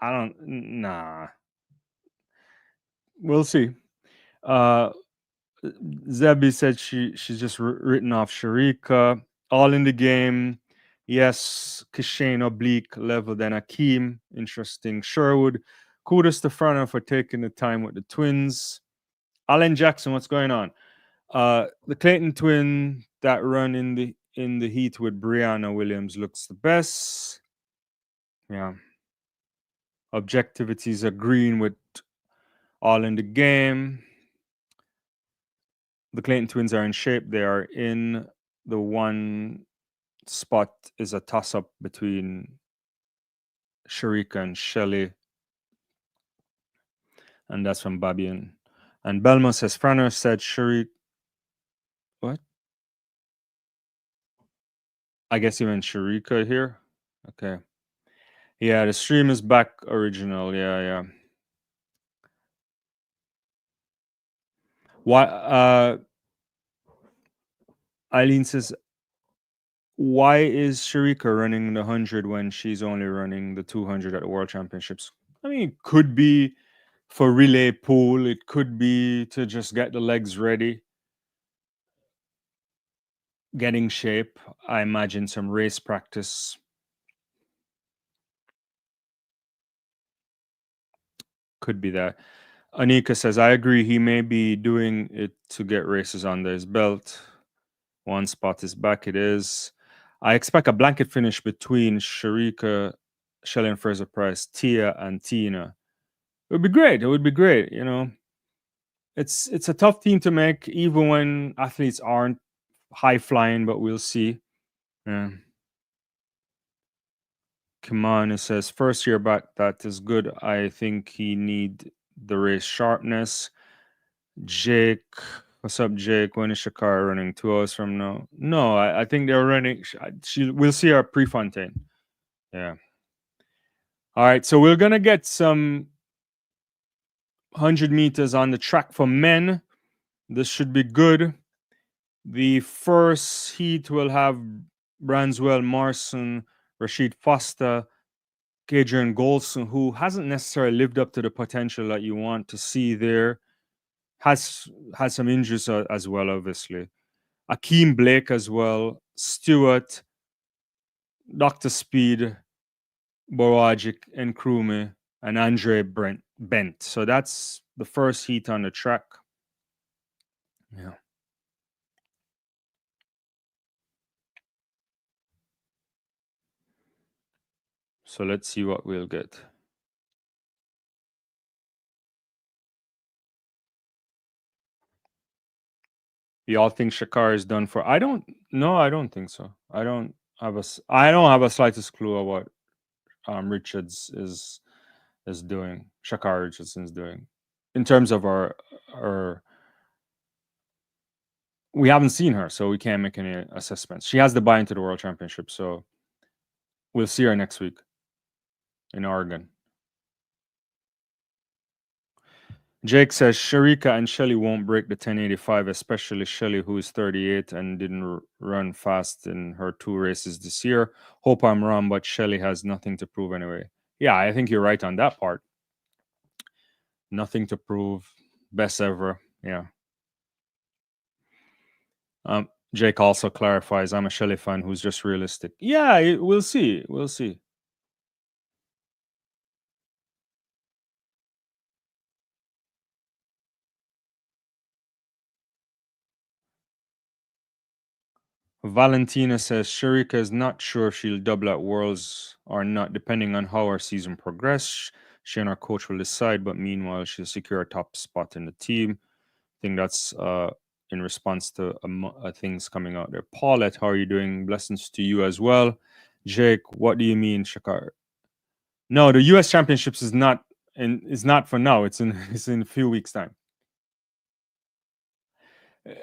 Nah. We'll see. Zebby said she's just written off Sharika. All in the game. Yes, Kishane Oblique, Level, then Akeem. Interesting. Sherwood. Kudos to Frana for taking the time with the twins. Alan Jackson, what's going on? The Clayton twin that run in the heat with Brianna Williams looks the best. Yeah. Objectivities are green with all in the game. The Clayton twins are in shape. They are in the one spot is a toss-up between Sharika and Shelley. And that's from Bahamian. And Belmo says, Frano said Sharik. What? I guess he meant Sharika here. Okay. Yeah, the stream is back original. Yeah. Why Eileen says, why is Sharika running the 100 when she's only running the 200 at the World Championships? I mean, it could be for relay pool. It could be to just get the legs ready, getting shape. I imagine some race practice. Could be that. Anika says, I agree. He may be doing it to get races under his belt. One spot is back. It is. I expect a blanket finish between Sharika, Shelley and Fraser Price, Tia, and Tina. It would be great. It would be great. You know, it's a tough team to make, even when athletes aren't high flying. But we'll see. Yeah. Come on, it says first year back. That is good. I think he need the race sharpness. Jake, what's up, Jake? When is Shakara running? 2 hours from now? No, I think they're running. We'll see her Prefontaine. Yeah. All right, so we're gonna get some 100 meters on the track for men. This should be good. The first heat will have Branswell, Morrison, Rashid Foster, Adrian Golson, who hasn't necessarily lived up to the potential that you want to see there. Has some injuries as well, obviously. Akeem Blake as well. Stewart, Dr. Speed, Boragic, and Krumeh, and Andre Bent. So that's the first heat on the track. Yeah. So let's see what we'll get. Y'all think Shakar is done for? I don't. No, I don't think so. I don't have a slightest clue of what Richards is doing. Shakar Richardson's doing in terms of our. We haven't seen her, so we can't make any assessments. She has the buy into the World Championship, so we'll see her next week in Oregon. Jake says Sharika and Shelly won't break the 1085, especially Shelly, who is 38 and didn't run fast in her 2 races this year. Hope I'm wrong, but Shelly has nothing to prove anyway. Yeah, I think you're right on that part. Nothing to prove. Best ever. Yeah. Jake also clarifies, I'm a Shelly fan who's just realistic. Yeah, we'll see. We'll see. Valentina says Sharika is not sure if she'll double at Worlds or not, depending on how our season progresses. She and our coach will decide, but meanwhile, she'll secure a top spot in the team. I think that's in response to things coming out there. Paulette, how are you doing? Blessings to you as well. Jake, what do you mean, Shakar? No, the U.S. Championships is not for now. It's in a few weeks' time.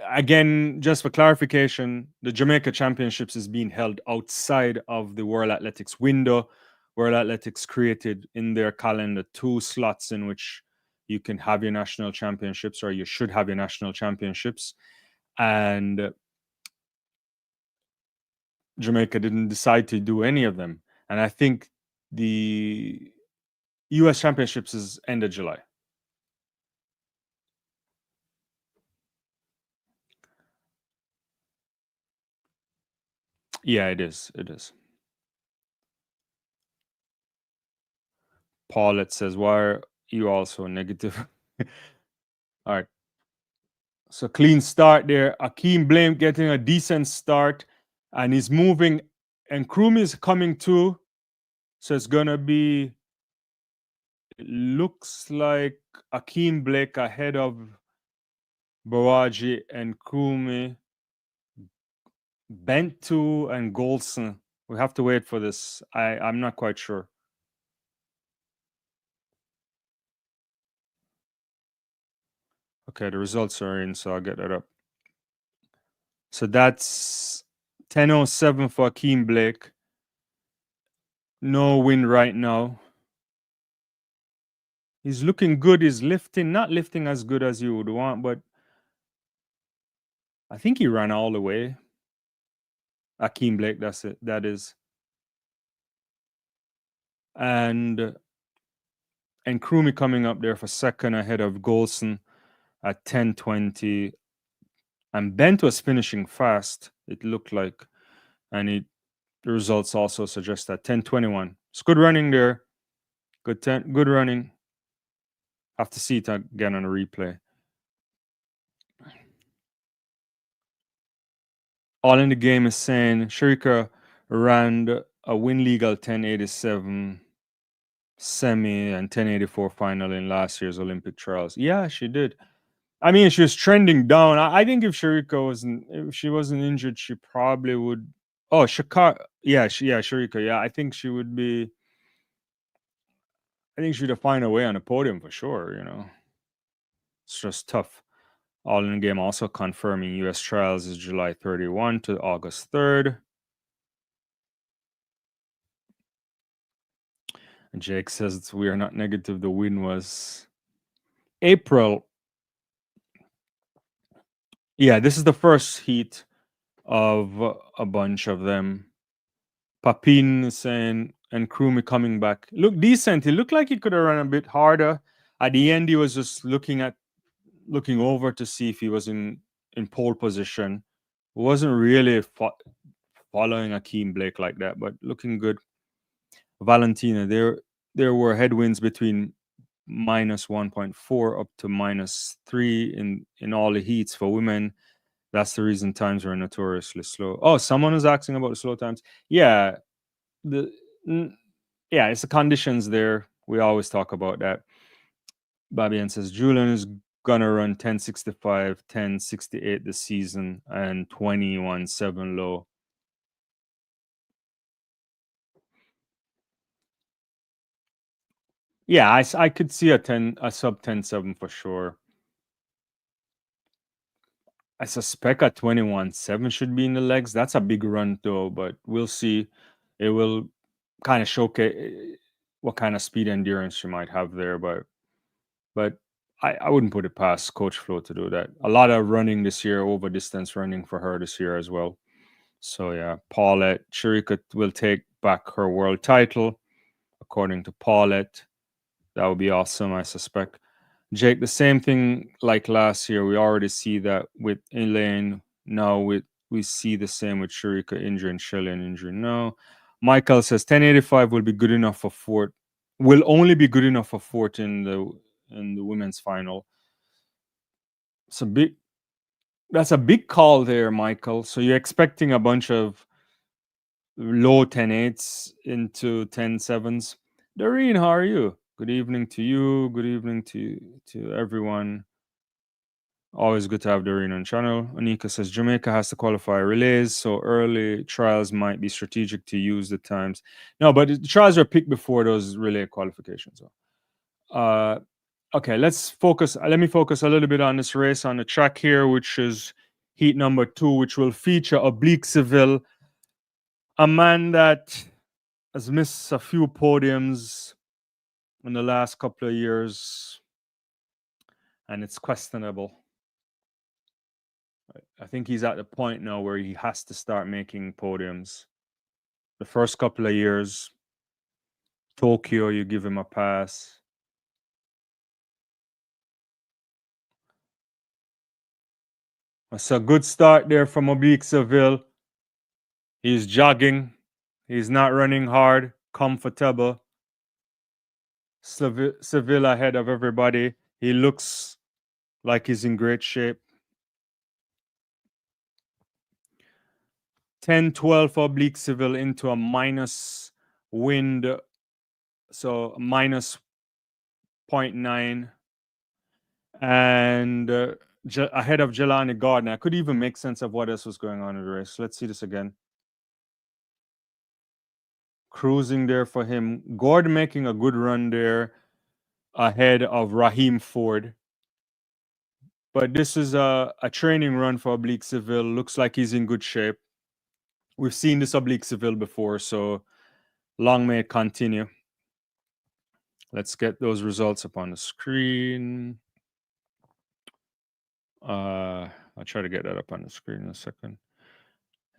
Again, just for clarification, the Jamaica Championships is being held outside of the World Athletics window. World Athletics created in their calendar 2 slots in which you can have your national championships, or you should have your national championships. And Jamaica didn't decide to do any of them. And I think the US Championships is end of July. Yeah, it is. It is. Paulette says, why are you also negative? All right. So clean start there. Akeem Blame getting a decent start, and he's moving, and Krumeh is coming too. So it's gonna be. It looks like Akeem Blake ahead of Baraji and Krumeh, Bentu and Golson. We have to wait for this. I'm not quite sure. Okay, the results are in, so I'll get that up. So that's 10:07 for Akeem Blake. No win right now. He's looking good. He's lifting, not lifting as good as you would want, but I think he ran all the way. Akeem Blake, that's it. That is. And Krumeh coming up there for second ahead of Golson at 10:20. And Bent was finishing fast, it looked like. And the results also suggest that 10:21. It's good running there. Good running. Have to see it again on a replay. All in the game is saying Sharika ran a win legal 1087 semi and 1084 final in last year's Olympic trials. Yeah, she did. I mean, she was trending down. I think if she wasn't injured, she probably would. Oh, Shakar. Yeah, Sharika. Yeah, I think she would be. I think she'd have find a way on the podium for sure. It's just tough. All in the game also confirming U.S. trials is July 31 to August 3rd. Jake says we are not negative. The win was April. Yeah, this is the first heat of a bunch of them. Papin saying and Krumi coming back. Look decent. He looked like he could have run a bit harder. At the end, he was just looking over to see if he was in pole position. Wasn't really following Akeem Blake like that, but looking good. Valentina, there were headwinds between minus 1.4 up to minus 3 in all the heats for women. That's the reason times were notoriously slow. Oh, someone was asking about the slow times. Yeah, the yeah, it's the conditions there. We always talk about that. Babian says Julian is gonna run 1065, 1068 this season and 21.7 low. Yeah, I could see a sub 10.7 for sure. I suspect a 21.7 should be in the legs. That's a big run though, but we'll see. It will kind of showcase what kind of speed endurance she might have there, but I wouldn't put it past Coach Flo to do that. A lot of running this year, over distance running for her this year as well. So yeah, Paulette Chirika will take back her world title, according to Paulette. That would be awesome, I suspect. Jake, the same thing like last year. We already see that with Elaine. Now we see the same with Sharika injury and Shelly injury. No. Michael says 1085 will be good enough for fourth. Will only be good enough for fourth in the women's final. It's a big that's a big call there, Michael. So you're expecting a bunch of low 10.8s into 10.7s. Doreen, how are you? Good evening to you. Good evening to everyone. Always good to have Doreen on channel. Anika says Jamaica has to qualify relays, so early trials might be strategic to use the times. No, but the trials are picked before those relay qualifications. Okay, let's focus. Let me focus a little bit on this race on the track here, which is heat number 2, which will feature Oblique Seville, a man that has missed a few podiums in the last couple of years, and it's questionable. I think he's at the point now where he has to start making podiums. The first couple of years, Tokyo, you give him a pass. It's a good start there from Oblique Seville. He's jogging. He's not running hard, comfortable. Seville ahead of everybody. He looks like he's in great shape. 10-12 for Oblique Seville into a minus wind. So minus 0.9. And ahead of Jelani Gardner. I could even make sense of what else was going on in the race. Let's see this again. Cruising there for him. Gordon making a good run there ahead of Raheem Ford. But this is a training run for Oblique Seville. Looks like he's in good shape. We've seen this Oblique Seville before, so long may it continue. Let's get those results up on the screen. I'll try to get that up on the screen in a second.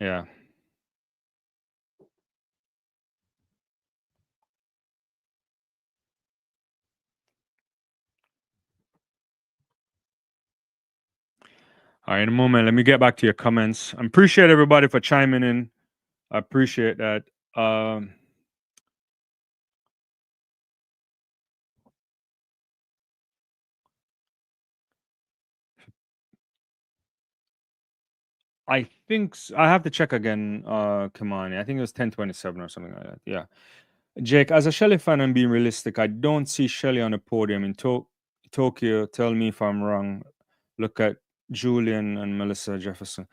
Yeah. All right, in a moment, let me get back to your comments. I appreciate everybody for chiming in. I appreciate that. I think I have to check again, Kimani. I think it was 1027 or something like that. Yeah. Jake, as a Shelly fan and being realistic, I don't see Shelly on the podium in Tokyo. Tell me if I'm wrong. Look at Julian and Melissa Jefferson.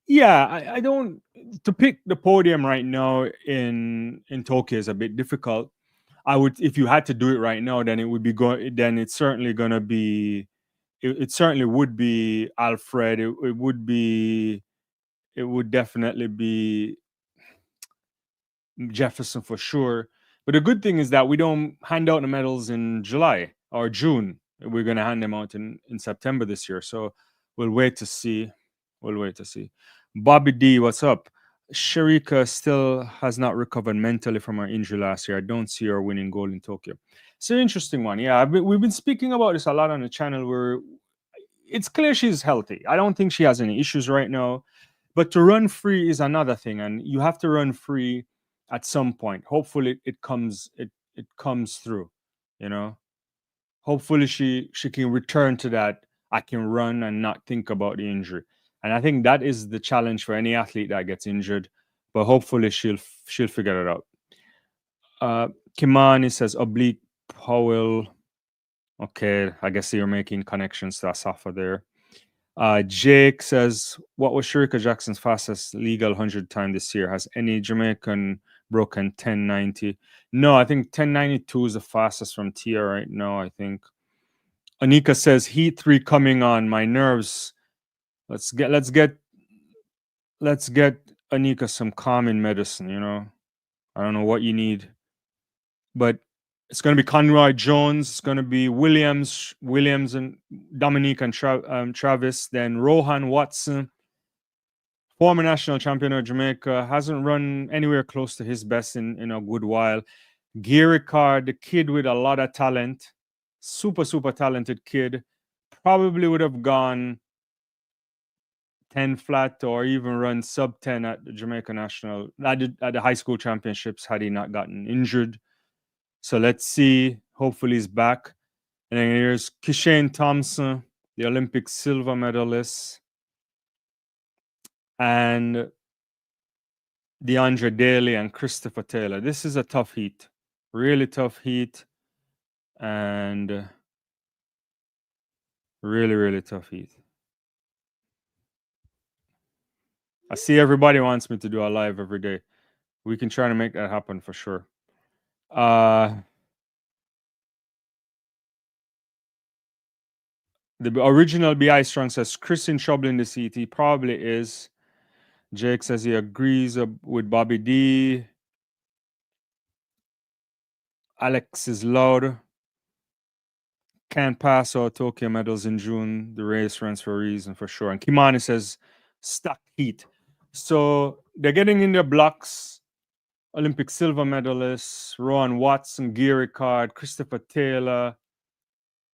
Yeah, I don't to pick the podium right now in Tokyo is a bit difficult. I would if you had to do it right now, then it would be then it's certainly gonna be it certainly would be Alfred. It would definitely be Jefferson for sure. But the good thing is that we don't hand out the medals in July or June. We're going to hand them out in September this year. So we'll wait to see. We'll wait to see. Bobby D, what's up? Sharika still has not recovered mentally from her injury last year. I don't see her winning gold in Tokyo. It's an interesting one. Yeah, we've been speaking about this a lot on the channel where it's clear she's healthy. I don't think she has any issues right now. But to run free is another thing, and you have to run free at some point. Hopefully it comes through, you know. Hopefully she can return to that. I can run and not think about the injury. And I think that is the challenge for any athlete that gets injured. But hopefully she'll figure it out. Kimani says oblique Powell. Okay, I guess you're making connections to Asafa there. Jake says, what was Shafika Jackson's fastest legal 100 time this year? Has any Jamaican broken 1090? No, I think 1092 is the fastest from Tia right now, I think. Anika says, Heat 3 coming on, my nerves. Let's get Anika some calming medicine, you know. I don't know what you need. But it's going to be Conroy Jones. It's going to be Williams and Dominique and Travis. Then Rohan Watson, former national champion of Jamaica, hasn't run anywhere close to his best in a good while. Gary Card, the kid with a lot of talent, super talented kid, probably would have gone 10 flat or even run sub 10 at the Jamaica National, at the high school championships had he not gotten injured. So let's see. Hopefully he's back. And then here's Kishane Thompson, the Olympic silver medalist. And DeAndre Daly and Christopher Taylor. This is a tough heat. Really tough heat. And really tough heat. I see everybody wants me to do a live every day. We can try to make that happen for sure. The original BI Strong says Chris in trouble in the seat. He probably is. Jake says he agrees with Bobby D. Alex is loud. Can't pass out Tokyo medals in June. The race runs for a reason for sure. And Kimani says stuck heat. So they're getting in their blocks. Olympic silver medalists, Rowan Watson, Gary Card, Christopher Taylor.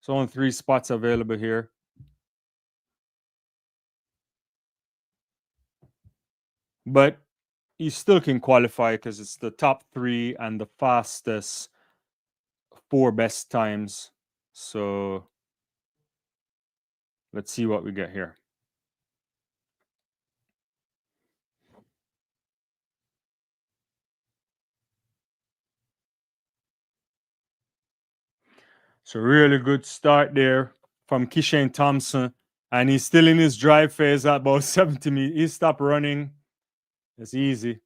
So only 3 spots available here. But you still can qualify because it's the top 3 and the fastest 4 best times. So let's see what we get here. So really good start there from Kishane Thompson. And he's still in his drive phase at about 70 meters. He stopped running. It's easy.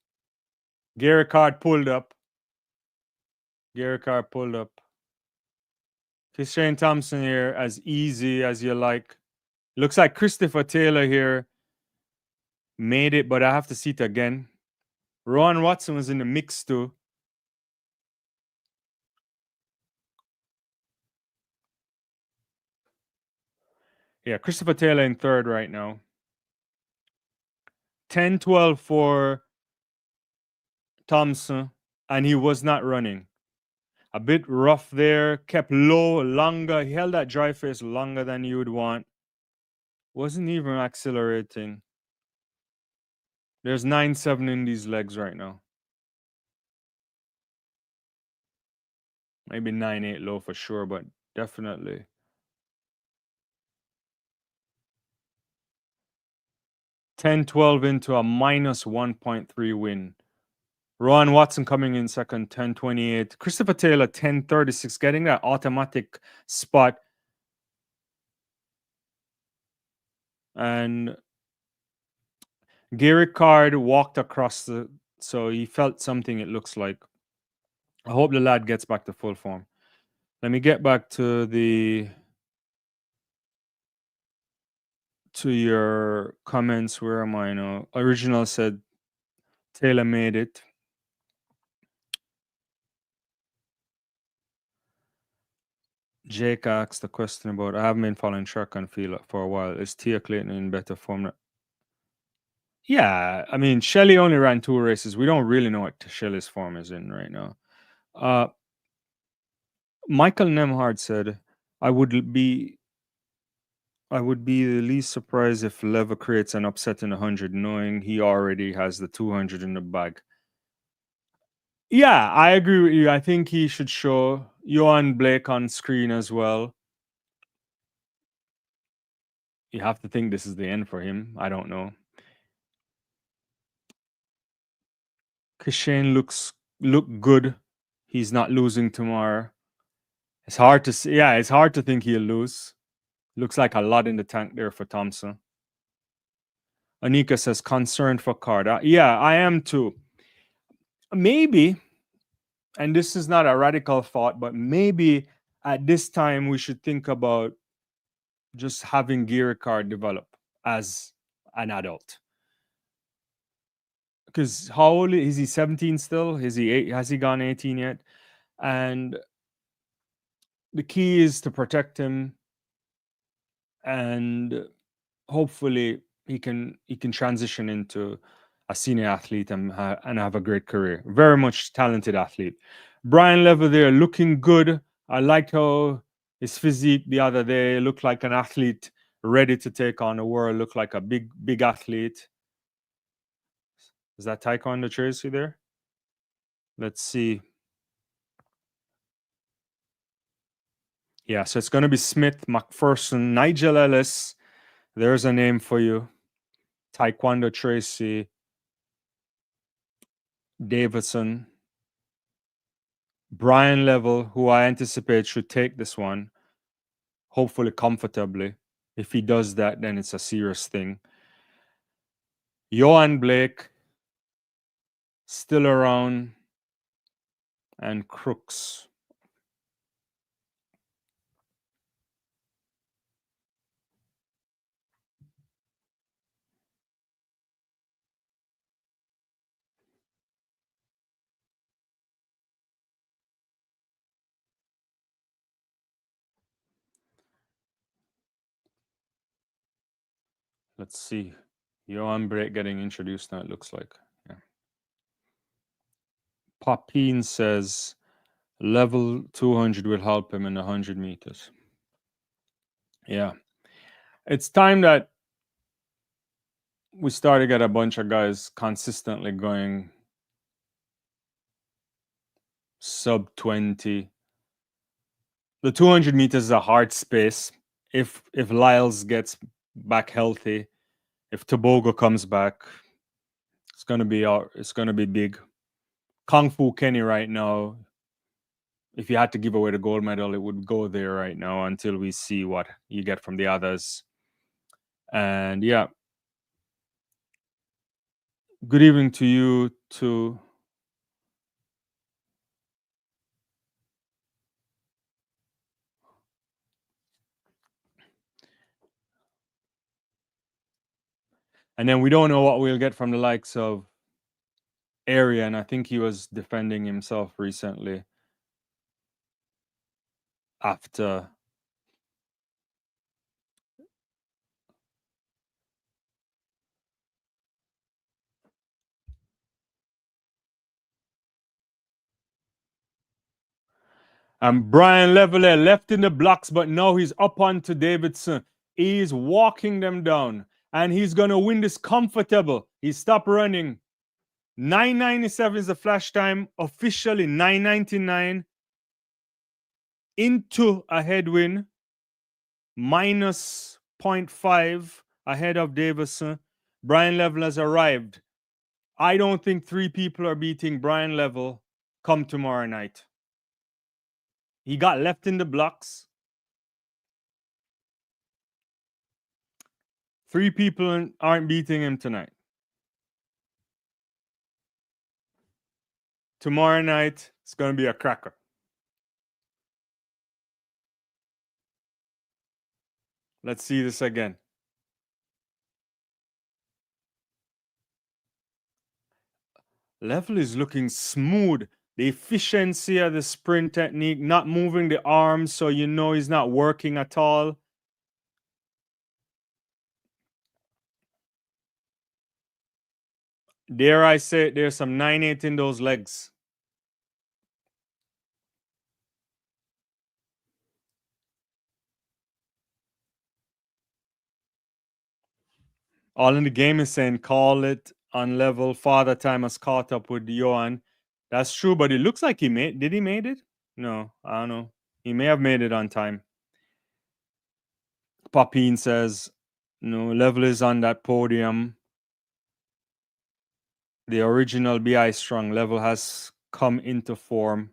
Gary Card pulled up. Kishane Thompson here, as easy as you like. Looks like Christopher Taylor here made it, but I have to see it again. Rowan Watson was in the mix too. Yeah, Christopher Taylor in third right now. 10-12 for Thompson, and he was not running. A bit rough there, kept low longer. He held that dry face longer than you would want. Wasn't even accelerating. There's 9-7 in these legs right now. Maybe 9-8 low for sure, but definitely. $10-12 into a minus 1.3 win. Rowan Watson coming in second, 10-28. Christopher Taylor, 10-36, getting that automatic spot. And Gary Card walked across so he felt something, it looks like. I hope the lad gets back to full form. Let me get back to your comments. Where am I now? Original said Taylor made it. Jake asked a question about I haven't been following track and field for a while. Is Tia Clayton in better form? Yeah, I mean, Shelley only ran 2 races. We don't really know what Shelley's form is in right now. Michael Nemhard said, I would be the least surprised if Levell creates an upset in 100, knowing he already has the 200 in the bag. Yeah, I agree with you. I think he should show Johan Blake on screen as well. You have to think this is the end for him. I don't know. Kishane look good. He's not losing tomorrow. It's hard to see. Yeah, it's hard to think he'll lose. Looks like a lot in the tank there for Thompson. Anika says concerned for Carter. Yeah, I am too. Maybe, and this is not a radical thought, but maybe at this time we should think about just having Gear Card develop as an adult. Because how old is he? 17 still? Is he has he gone 18 yet? And the key is to protect him, and hopefully he can transition into a senior athlete and have a great career. Very much talented athlete. Brian Levell there looking good. I liked how his physique the other day looked like an athlete ready to take on the world. Looked like a big athlete. Is that Taekwondo Tracy there? Let's see. Yeah, so it's going to be Smith, McPherson, Nigel Ellis. There's a name for you. Taekwondo Tracy, Davidson, Brian Levell, who I anticipate should take this one, hopefully comfortably. If he does that, then it's a serious thing. Johan Blake, still around, and Crooks. Let's see. Johan Blake getting introduced now, it looks like. Yeah. Popine says level 200 will help him in 100 meters. Yeah. It's time that we start to get a bunch of guys consistently going sub 20. The 200 meters is a hard space. If Lyles gets back healthy, if Tobogo comes back, it's gonna be big. Kung Fu Kenny right now, if you had to give away the gold medal, it would go there right now until we see what you get from the others. And yeah, good evening to you too. And then we don't know what we'll get from the likes of Area, and I think he was defending himself recently after and Brian Leveler left in the blocks, but now he's up onto Davidson. He's walking them down, and he's gonna win this comfortable. He stopped running. 9:97 is the flash time, officially 9:99 into a headwind, minus 0.5 ahead of Davison. Brian Level has arrived. I don't think 3 people are beating Brian Level come tomorrow night. He got left in the blocks. 3 people aren't beating him tonight. Tomorrow night, it's going to be a cracker. Let's see this again. Level is looking smooth. the efficiency of the sprint technique, not moving the arms so you know he's not working at all. Dare I say, there's some 9-8 in those legs. All in the game is saying, call it on level. Father Time has caught up with Johan. That's true, but it looks like did he made it? No, I don't know. He may have made it on time. Papine says, no, level is on that podium. The original BI strong level has come into form.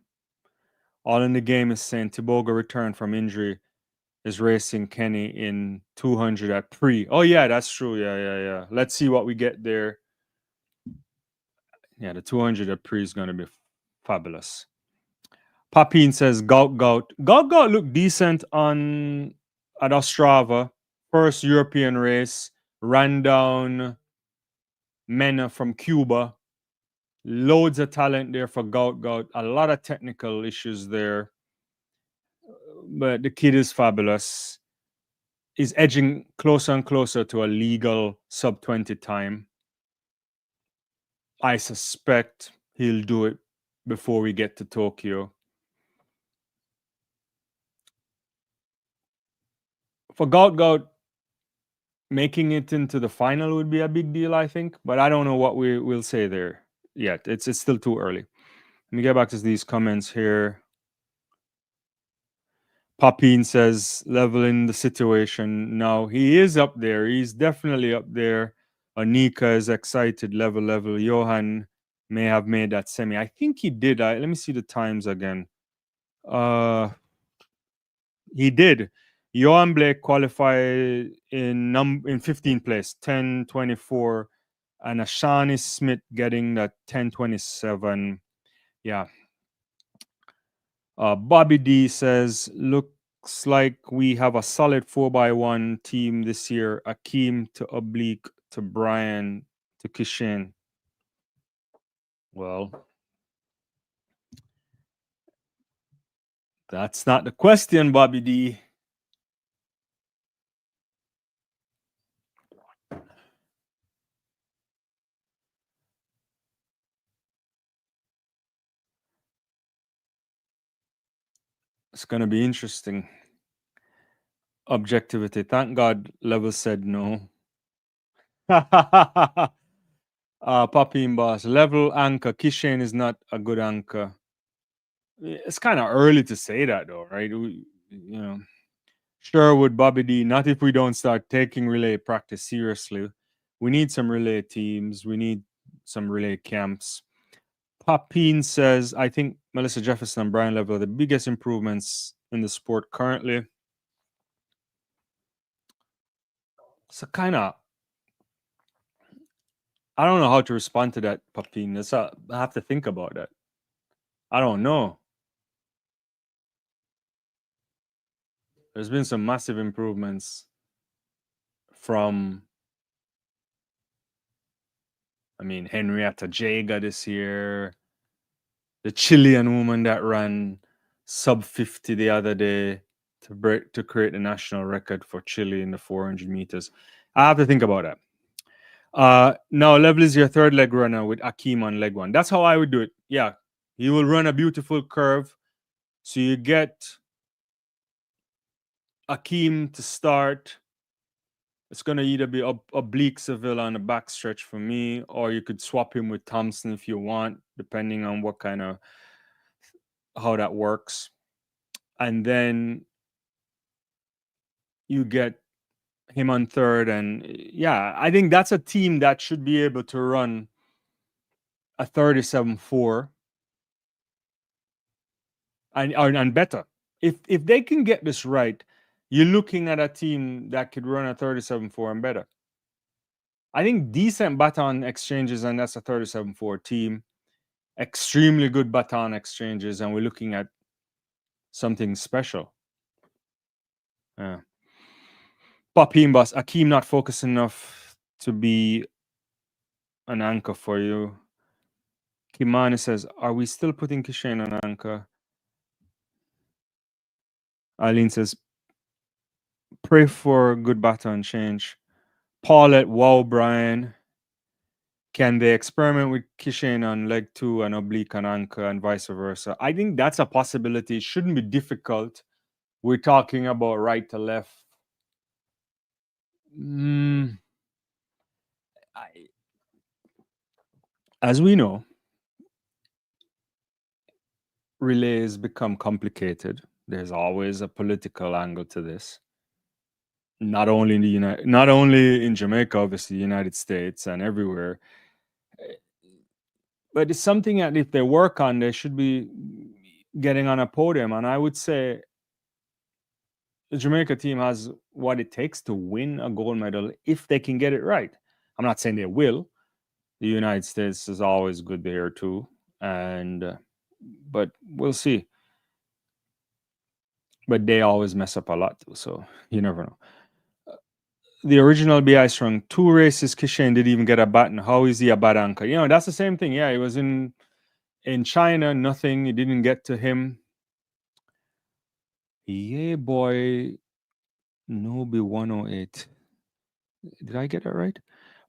All in the game is saying Tiboga returned from injury, is racing Kenny in 200 at pre. Oh yeah, that's true. Yeah. Let's see what we get there. Yeah, the 200 at pre is going to be fabulous. Papine says Gout. Gout looked decent at Ostrava. First European race. Ran down Mena from Cuba. Loads of talent there for Gout. A lot of technical issues there. But the kid is fabulous. He's edging closer and closer to a legal sub 20 time. I suspect he'll do it before we get to Tokyo. For Gout, making it into the final would be a big deal, I think. But I don't know what we will say there yet. It's still too early. Let me get back to these comments here. Papine says, leveling the situation. Now, he is up there. He's definitely up there. Anika is excited. Level. Johan may have made that semi. I think he did. Let me see the times again. He did. Johan Blake qualified in 15th place, 10:24, and Ashani Smith getting that 10:27. Yeah. Bobby D says, looks like we have a solid 4x1 team this year. Akeem to Oblique to Brian to Kishane. Well, that's not the question, Bobby D. It's going to be interesting. Objectivity. Thank God Level said no. Papi Boss. Level anchor. Kishane is not a good anchor. It's kind of early to say that, though, right? Sherwood, Bobby D. Not if we don't start taking relay practice seriously. We need some relay teams. We need some relay camps. Papine says, I think Melissa Jefferson and Brian Level are the biggest improvements in the sport currently. So kind of, I don't know how to respond to that, Papine. I have to think about that. I don't know. There's been some massive improvements from, Henrietta Jaga this year, the Chilean woman that ran sub 50 the other day to create the national record for Chile in the 400 meters. I have to think about that. Now, Level is your third leg runner with Akeem on leg one. That's how I would do it. Yeah, he will run a beautiful curve. So you get Akeem to start. It's going to either be Oblique Seville on the backstretch for me, or you could swap him with Thompson if you want, depending on what kind of how that works. And then you get him on third. And yeah, I think that's a team that should be able to run a 37.4 and better. If they can get this right, you're looking at a team that could run a 37.4 and better. I think decent baton exchanges, and that's a 37.4 team. Extremely good baton exchanges, and we're looking at something special. Yeah. Papim Bus, Akeem not focused enough to be an anchor for you. Kimani says, are we still putting Kishane on anchor? Eileen says, pray for good baton change. Paulette, wow, Brian. Can they experiment with Kishane on leg 2 and oblique on anchor and vice versa? I think that's a possibility. It shouldn't be difficult. We're talking about right to left. As we know, relays become complicated. There's always a political angle to this. Not only in Jamaica, obviously, the United States and everywhere. But it's something that if they work on, they should be getting on a podium. And I would say the Jamaica team has what it takes to win a gold medal if they can get it right. I'm not saying they will. The United States is always good there too, but we'll see. But they always mess up a lot too, so you never know. The original BI strung 2 races. Kishane didn't even get a baton. How is he a bad anchor? You know, that's the same thing. Yeah, he was in China, nothing. It didn't get to him. Yeah, boy. Nobi 108. Did I get it right?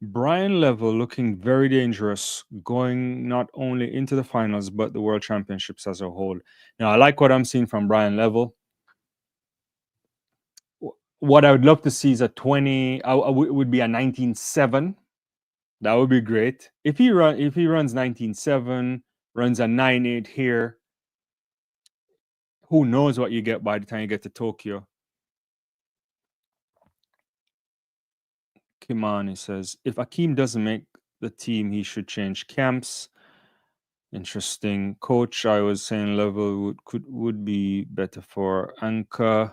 Brian Levell looking very dangerous, going not only into the finals, but the World Championships as a whole. Now, I like what I'm seeing from Brian Levell. What I would love to see is a 20, would be a 19.7. That would be great. If he runs 19.7, runs a 9.8 here, who knows what you get by the time you get to Tokyo. Kimani says, if Akeem doesn't make the team, he should change camps. Interesting. Coach, I was saying Levell would be better for anchor.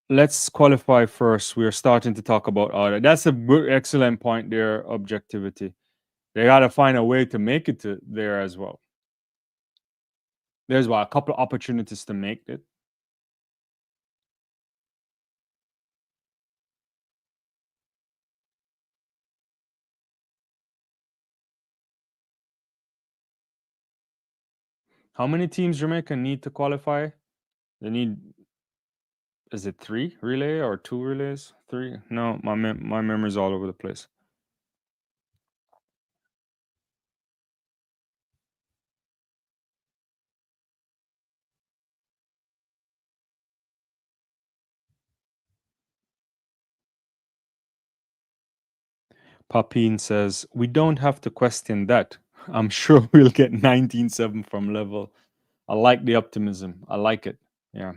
Let's qualify first. We are starting to talk about order. That's a good, excellent point there, objectivity. They got to find a way to make it to there as well. There's a couple of opportunities to make it. How many teams Jamaica need to qualify? They need, is it 3 relay or 2 relays? 3? No, my memory's all over the place. Papine says, we don't have to question that. I'm sure we'll get 19.7 from Levell. I like the optimism. I like it. Yeah.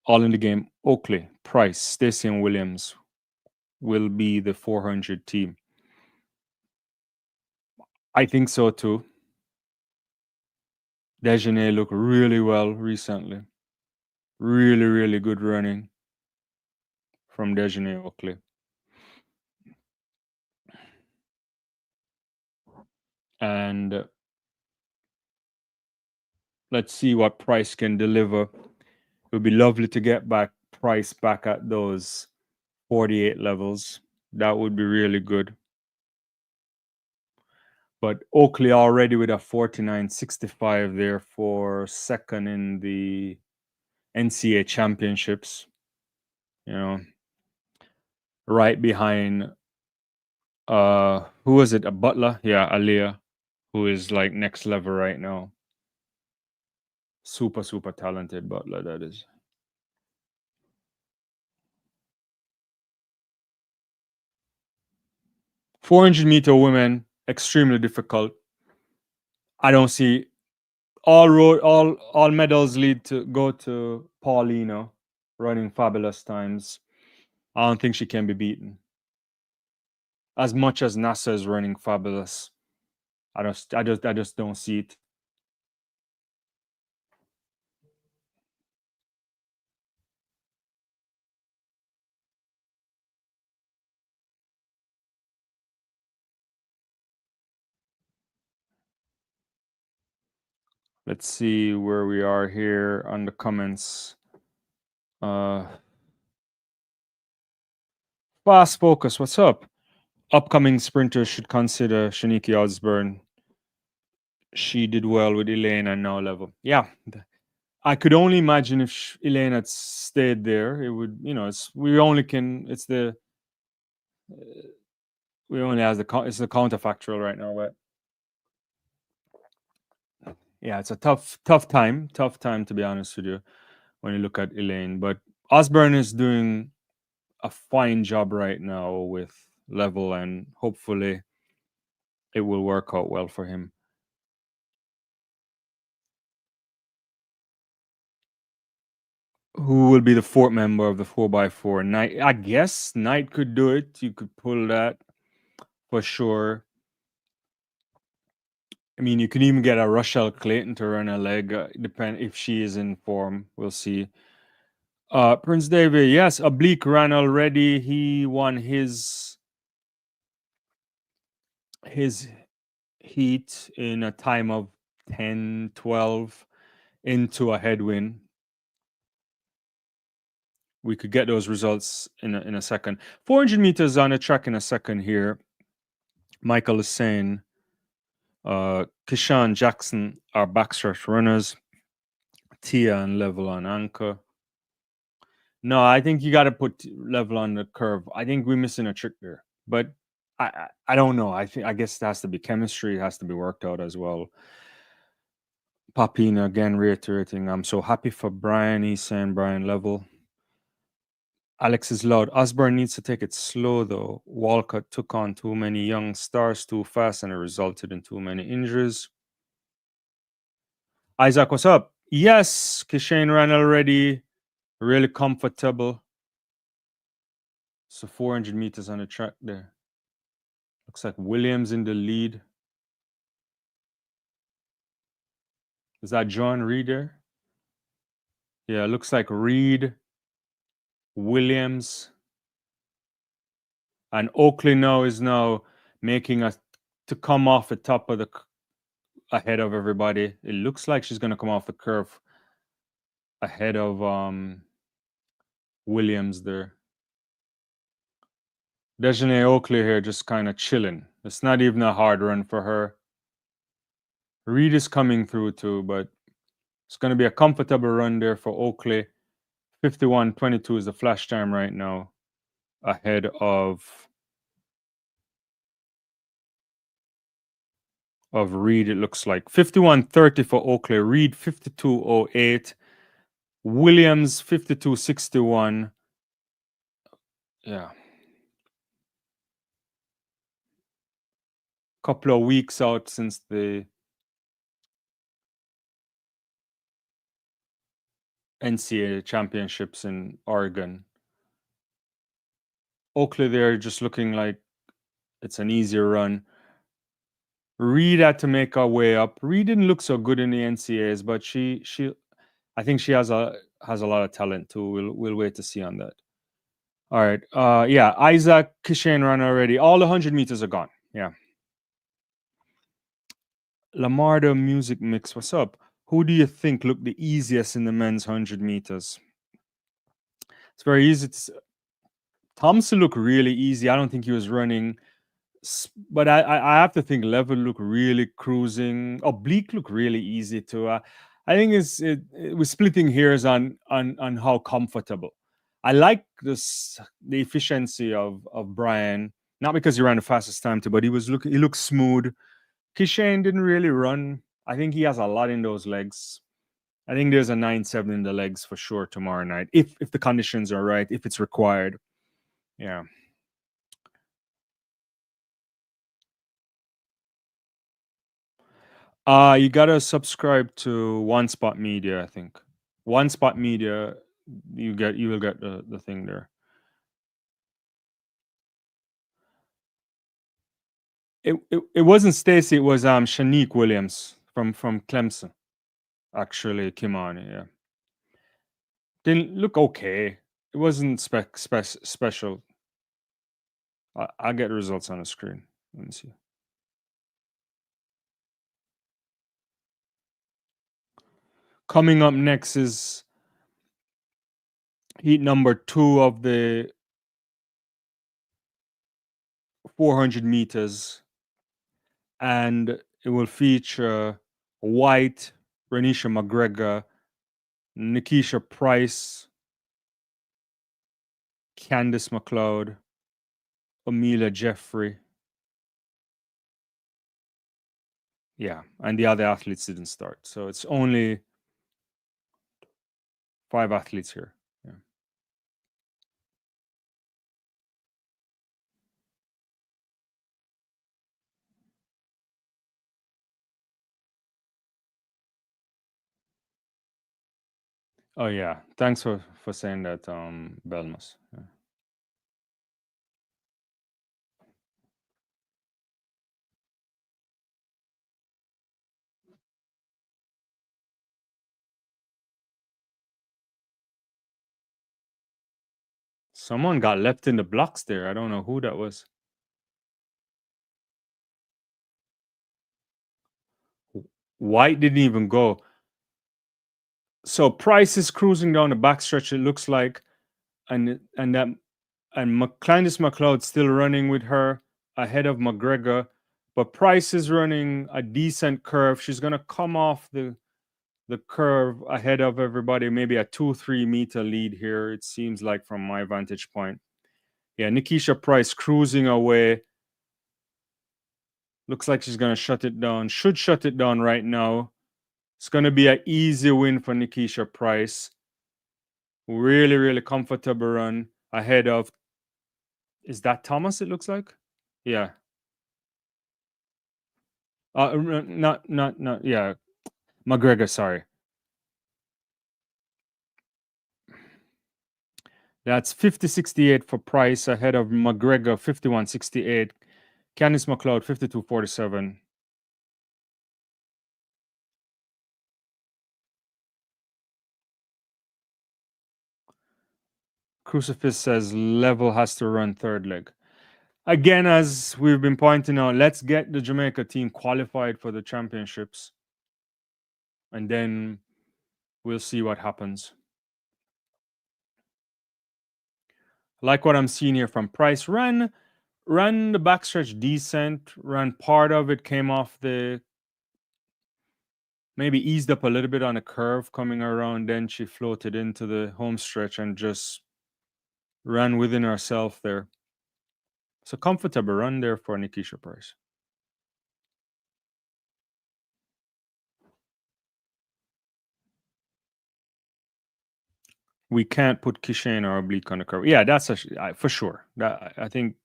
All in the game. Oakley, Price, Stacey, and Williams will be the 400 team. I think so too. Dejanay looked really well recently. Really, really good running from Dejanay Oakley. And let's see what Price can deliver. It would be lovely to get back Price back at those 48 levels. That would be really good. But Oakley already with a 49.65 there for second in the NCAA championships. You know, right behind who was it? A Butler? Yeah, Aliyah, who is like next level right now. Super, super talented Butler, that is. .400-meter women, extremely difficult. I don't see all medals go to Paulina running fabulous times. I don't think she can be beaten. As much as NASA is running fabulous, I just don't see it. Let's see where we are here on the comments. Fast Focus, what's up? upcoming sprinters should consider Shaniki Osborne. She did well with Elaine and now Levell. Yeah, I could only imagine if Elaine had stayed there, it would, we only can, it's the, we only has it's the counterfactual right now, but yeah, it's a tough time to be honest with you when you look at Elaine. But Osborne is doing a fine job right now with Levell, and hopefully it will work out well for him. Who will be the fourth member of the 4x4? Knight, I guess Knight could do it. You could pull that for sure. I mean, you could even get a Rochelle Clayton to run a leg, depend if she is in form. We'll see. Prince David, yes, Oblique ran already. He won his heat in a time of 10-12 into a headwind. We could get those results in a second. 400 meters on the track in a second here. Michael is saying Kishane Jackson are backstretch runners. Tia and Levell on anchor. No, I think you got to put Levell on the curve. I think we're missing a trick there, but I don't know. I guess it has to be chemistry. It has to be worked out as well. Papina again reiterating, I'm so happy for Brian. He's saying Brian Levell. Alex is loud. Osborne needs to take it slow though. Walcott took on too many young stars too fast and it resulted in too many injuries. Isaac, what's up? Yes, Kishane ran already. Really comfortable. So 400 meters on the track there. Looks like Williams in the lead. Is that John Reid there? Yeah, looks like Reid, Williams, and Oakley now is making us to come off the top of the ahead of everybody. It looks like she's going to come off the curve ahead of Williams there. Dejanay Oakley here just kind of chilling. It's not even a hard run for her. Reid is coming through too, but it's going to be a comfortable run there for Oakley. 51:22 is the flash time right now, ahead of Reid. It looks like 51:30 for Oakley. Reid 52:08. Williams 52:61. Yeah. Couple of weeks out since the NCAA championships in Oregon. Oakley there just looking like it's an easier run. Reid had to make her way up. Reid didn't look so good in the NCAAs, but she I think she has a lot of talent too. We'll wait to see on that. All right. Yeah, Isaac Kishane ran already. All the 100 meters are gone. Yeah. Lamardo Music Mix, what's up? Who do you think looked the easiest in the men's 100 meters? It's very easy. Thompson looked really easy. I don't think he was running, but I have to think Levell looked really cruising. Oblique looked really easy too. I think it was splitting hairs on how comfortable. I like the efficiency of Brian, not because he ran the fastest time too, but he looked smooth. Kishane didn't really run. I think he has a lot in those legs. I think there's a 9.7 in the legs for sure tomorrow night, if the conditions are right, if it's required. Yeah. You gotta subscribe to One Spot Media, I think. One Spot Media, you will get the thing there. It wasn't Stacy, it was Shanique Williams from Clemson. Actually, Kimani, yeah. Didn't look okay. It wasn't special. I'll get the results on the screen. Let me see. Coming up next is heat number 2 of the 400 meters, and it will feature White, Renisha McGregor, Nikisha Price, Candice McLeod, Amelia Jeffrey. Yeah, and the other athletes didn't start. So it's only 5 athletes here. Yeah. Oh yeah, thanks for saying that, Belmas. Yeah. Someone got left in the blocks there. I don't know who that was. White didn't even go. So Price is cruising down the backstretch, it looks like, and Candice McLeod still running with her ahead of McGregor, but Price is running a decent curve. She's gonna come off the curve ahead of everybody, maybe a 2-3 meter lead here. It seems like from my vantage point. Yeah, Nikisha Price cruising away. Looks like she's gonna shut it down. Should shut it down right now. It's gonna be an easy win for Nikisha Price. Really, really comfortable run ahead of. Is that Thomas? It looks like. Yeah. Not. Yeah, McGregor. Sorry. That's 50.68 for Price ahead of McGregor 51.68. Candice McLeod 52.47. Crucifix says Levell has to run third leg. Again, as we've been pointing out, let's get the Jamaica team qualified for the championships, and then we'll see what happens. Like what I'm seeing here from Price. Ran the backstretch decent. Ran part of it, came off the. Maybe eased up a little bit on a curve coming around. Then she floated into the home stretch and just ran within herself there. So comfortable run there for Nikisha Price. We can't put Kishane or Oblique on the curve. Yeah, that's for sure. That I think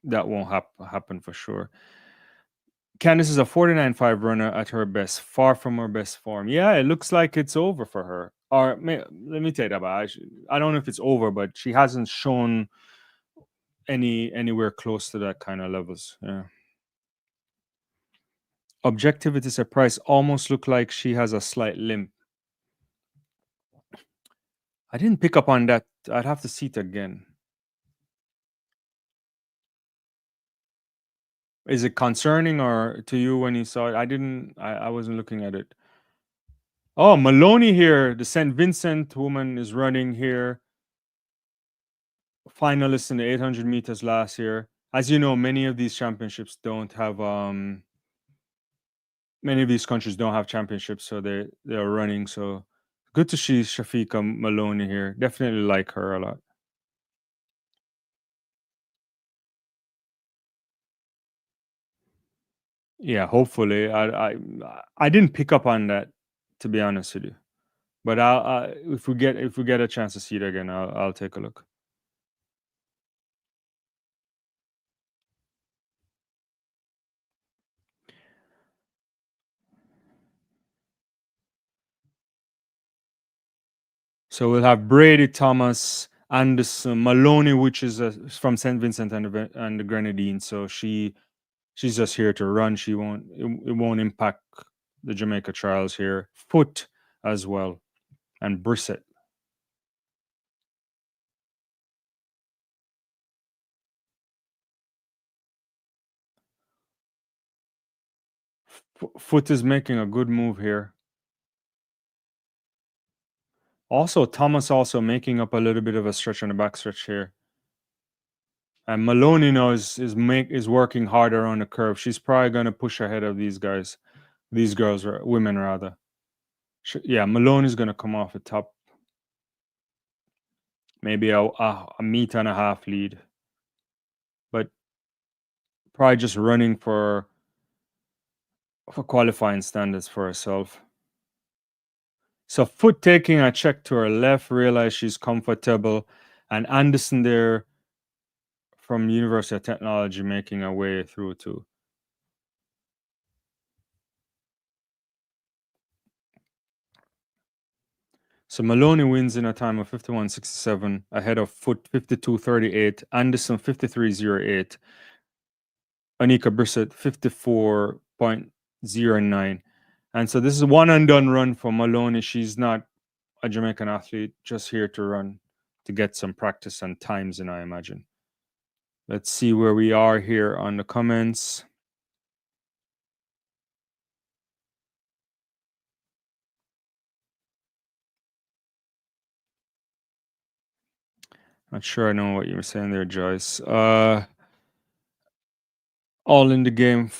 that won't happen for sure. Candice is a 49.5 runner at her best, far from her best form. Yeah, it looks like it's over for her. Or let me take that back. I don't know if it's over, but she hasn't shown anywhere close to that kind of levels. Yeah. Objectivity surprise almost look like she has a slight limp. I didn't pick up on that. I'd have to see it again. Is it concerning or to you when you saw it? I wasn't looking at it. Oh, Maloney here. The St. Vincent woman is running here. Finalist in the 800 meters last year. As you know, many of these championships don't have many of these countries don't have championships, so they're running. So good to see Shafika Maloney here. Definitely like her a lot. Yeah, hopefully. I didn't pick up on that, to be honest with you. But if we get a chance to see it again, I'll take a look. So we'll have Brady, Thomas, Anderson, Maloney, which is from St. Vincent and the Grenadines. So she's just here to run. It won't impact the Jamaica trials here. Foot as well, and Brissett. Foot is making a good move here. Also, Thomas also making up a little bit of a stretch on the back stretch here. And Maloney now is working harder on the curve. She's probably going to push ahead of these guys, these girls, women rather. Yeah, Maloney's going to come off the top, maybe a meter and a half lead, but probably just running for qualifying standards for herself. So foot taking, I checked to her left, realized she's comfortable, and Anderson there from University of Technology making her way through too. So Maloney wins in a time of 51.67 ahead of Foot 52.38, Anderson 53.08, Anika Brissett 54.09. And so this is a one and done run for Maloney. She's not a Jamaican athlete, just here to run to get some practice and times in, I imagine. Let's see where we are here on the comments. Not sure I know what you were saying there, Joyce. All in the game.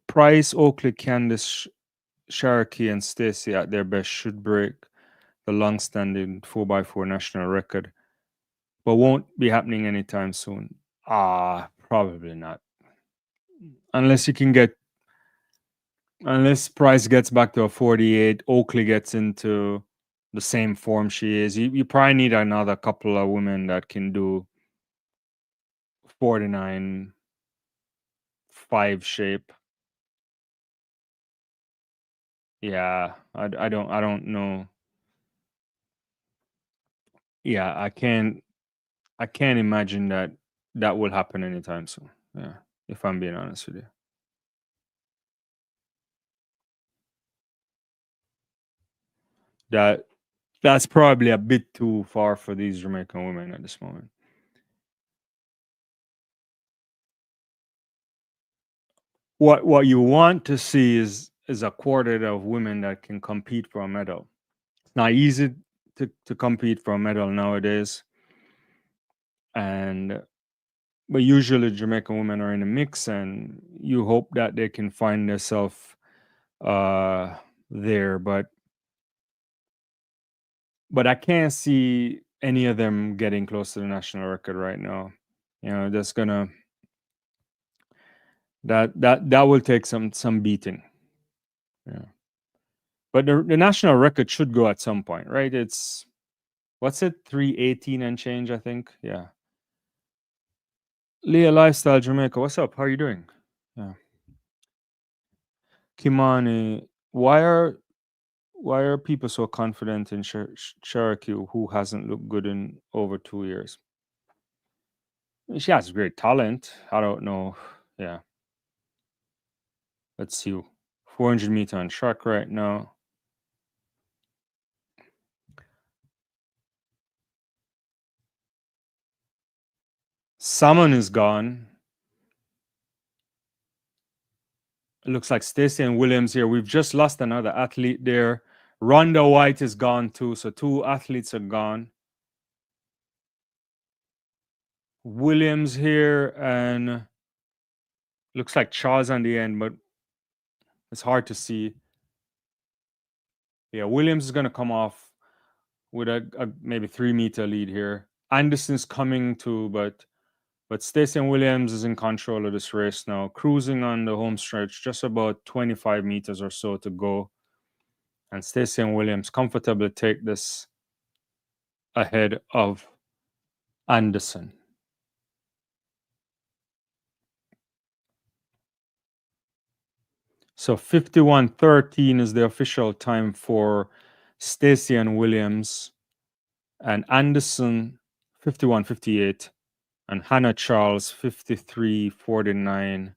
Price, Oakley, Candice, Sharkey, and Stacy at their best should break the long-standing 4x4 national record, but won't be happening anytime soon. Probably not. Unless Price gets back to a 48, Oakley gets into the same form she is. You probably need another couple of women that can do 49 5 shape. Yeah, I don't know. Yeah, I can't imagine that will happen anytime soon. Yeah, if I'm being honest with you. That's probably a bit too far for these Jamaican women at this moment. What you want to see is a quartet of women that can compete for a medal. It's not easy to compete for a medal nowadays, and but usually Jamaican women are in the mix, and you hope that they can find themselves there. But I can't see any of them getting close to the national record right now. You know, that's gonna that will take some beating. Yeah. But the national record should go at some point, right? It's what's it, 318 and change, I think. Yeah. Leah Lifestyle Jamaica, what's up? How are you doing? Yeah. Kimani, why are people so confident in Cherokee who hasn't looked good in over 2 years? She has great talent. I don't know. Yeah. Let's see. 400 meter on track right now. Salmon is gone. It looks like Stacey and Williams here. We've just lost another athlete there. Rhonda White is gone too. So 2 athletes are gone. Williams here, and looks like Charles on the end, but it's hard to see. Yeah, Williams is going to come off with a maybe 3-meter lead here. Anderson's coming too, but Stacey and Williams is in control of this race now, cruising on the home stretch, just about 25 meters or so to go. And Stacey and Williams comfortably take this ahead of Anderson. So 51:13 is the official time for Stacey and Williams, and Anderson 51:58, and Hannah Charles 53:49,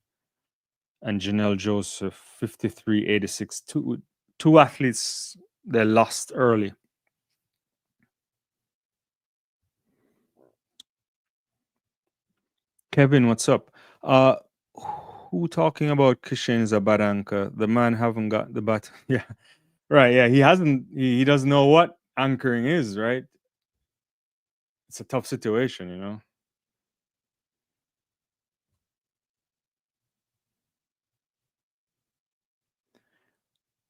and Janelle Joseph 53:86. Two athletes they lost early. Kevin, what's up? Who talking about Kishane is a bad anchor? The man haven't got the bat. Yeah, right. Yeah, he hasn't. He doesn't know what anchoring is, right? it's a tough situation, you know.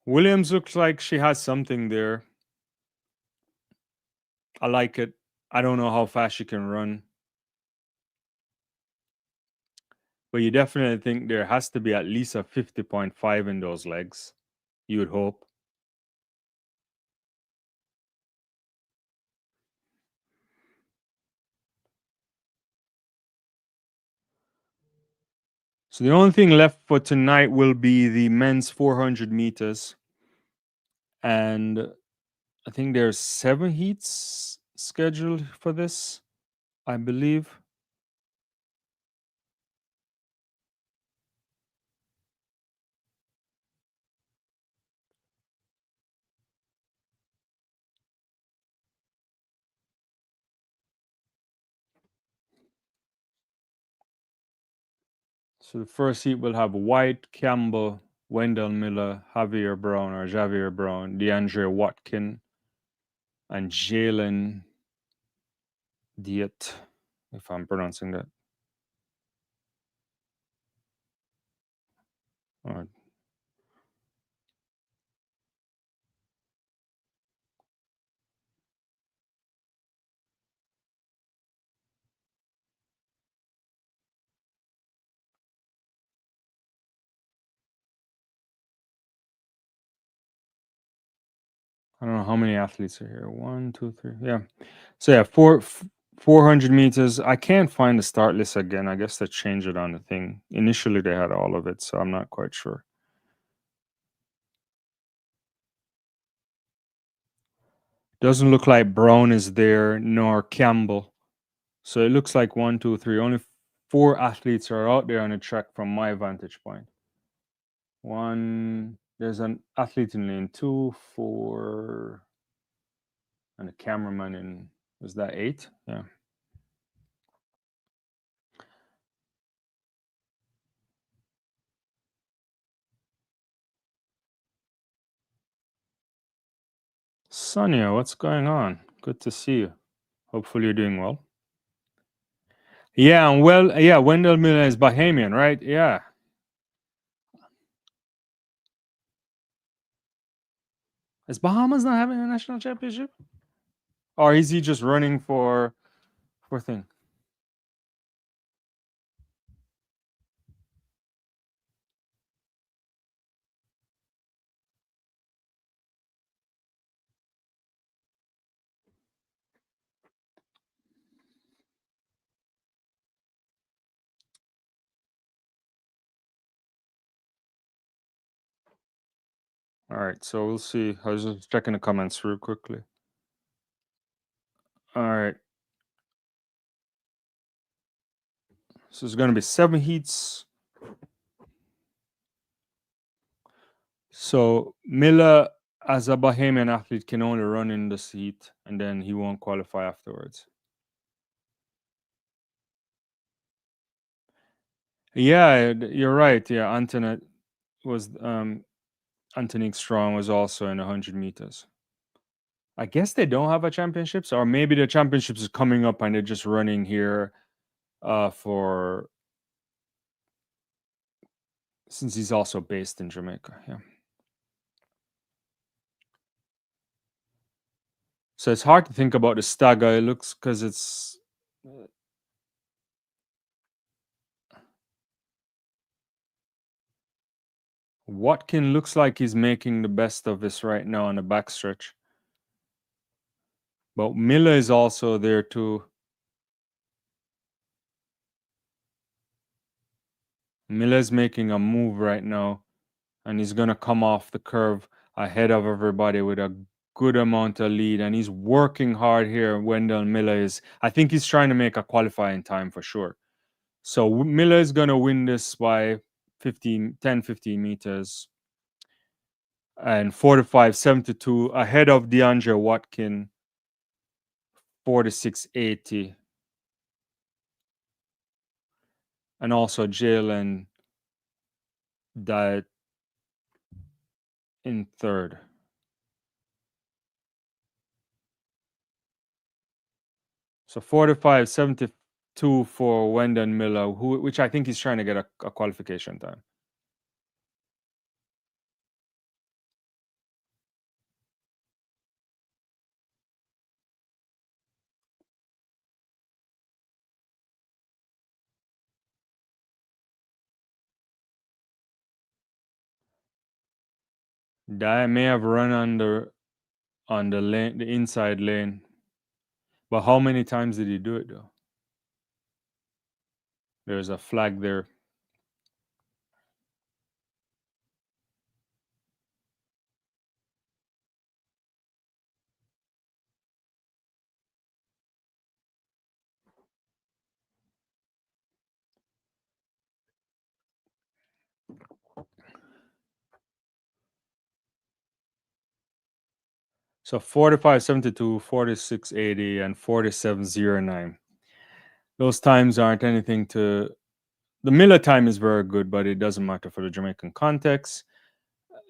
Williams looks like she has something there. I like it. I don't know how fast she can run, but you definitely think there has to be at least a 50.5 in those legs. You would hope. So the only thing left for tonight will be the men's 400 meters. And I think there's 7 heats scheduled for this, I believe. So the first heat will have White, Campbell, Wendell Miller, Javier Brown, DeAndre Watkin, and Jalen Diet, if I'm pronouncing that. All right. I don't know how many athletes are here. 1, 2, 3. Yeah. So yeah, 400 meters. I can't find the start list again. I guess they changed it on the thing. Initially, they had all of it, so I'm not quite sure. Doesn't look like Brown is there, nor Campbell. So it looks like 1, 2, 3. Only 4 athletes are out there on the track from my vantage point. There's an athlete in lane 2, 4, and a cameraman in, was that 8? Yeah. Sonia, what's going on? Good to see you. Hopefully you're doing well. Yeah, and yeah, Wendell Miller is Bahamian, right? Yeah. Is Bahamas not having a national championship? Or is he just running for thing? All right, so we'll see. I was just checking the comments real quickly. All right. So it's going to be 7 heats. So Miller, as a Bahamian athlete, can only run in this heat, and then he won't qualify afterwards. Yeah, you're right. Yeah, Antoinette was Antonique Strong was also in 100 meters. I guess they don't have a championships, or maybe the championships is coming up and they're just running here for since he's also based in Jamaica. Yeah. So it's hard to think about the stagger. It looks because it's Watkin looks like he's making the best of this right now on the backstretch. But Miller is also there too. Miller's making a move right now, and he's gonna come off the curve ahead of everybody with a good amount of lead, and he's working hard here. Wendell Miller is. I think he's trying to make a qualifying time for sure. So Miller is gonna win this by 10, 15 meters, and 45.72 ahead of DeAndre Watkin, 46.80, and also Jalen Diet in third. So 45.72 for Wendon Miller, which I think he's trying to get a qualification time. That may have run on the lane, the inside lane. But how many times did he do it though? There's a flag there. So 45.72, 46.80, and 47.09. Those times aren't anything to. The Miller time is very good, but it doesn't matter for the Jamaican context.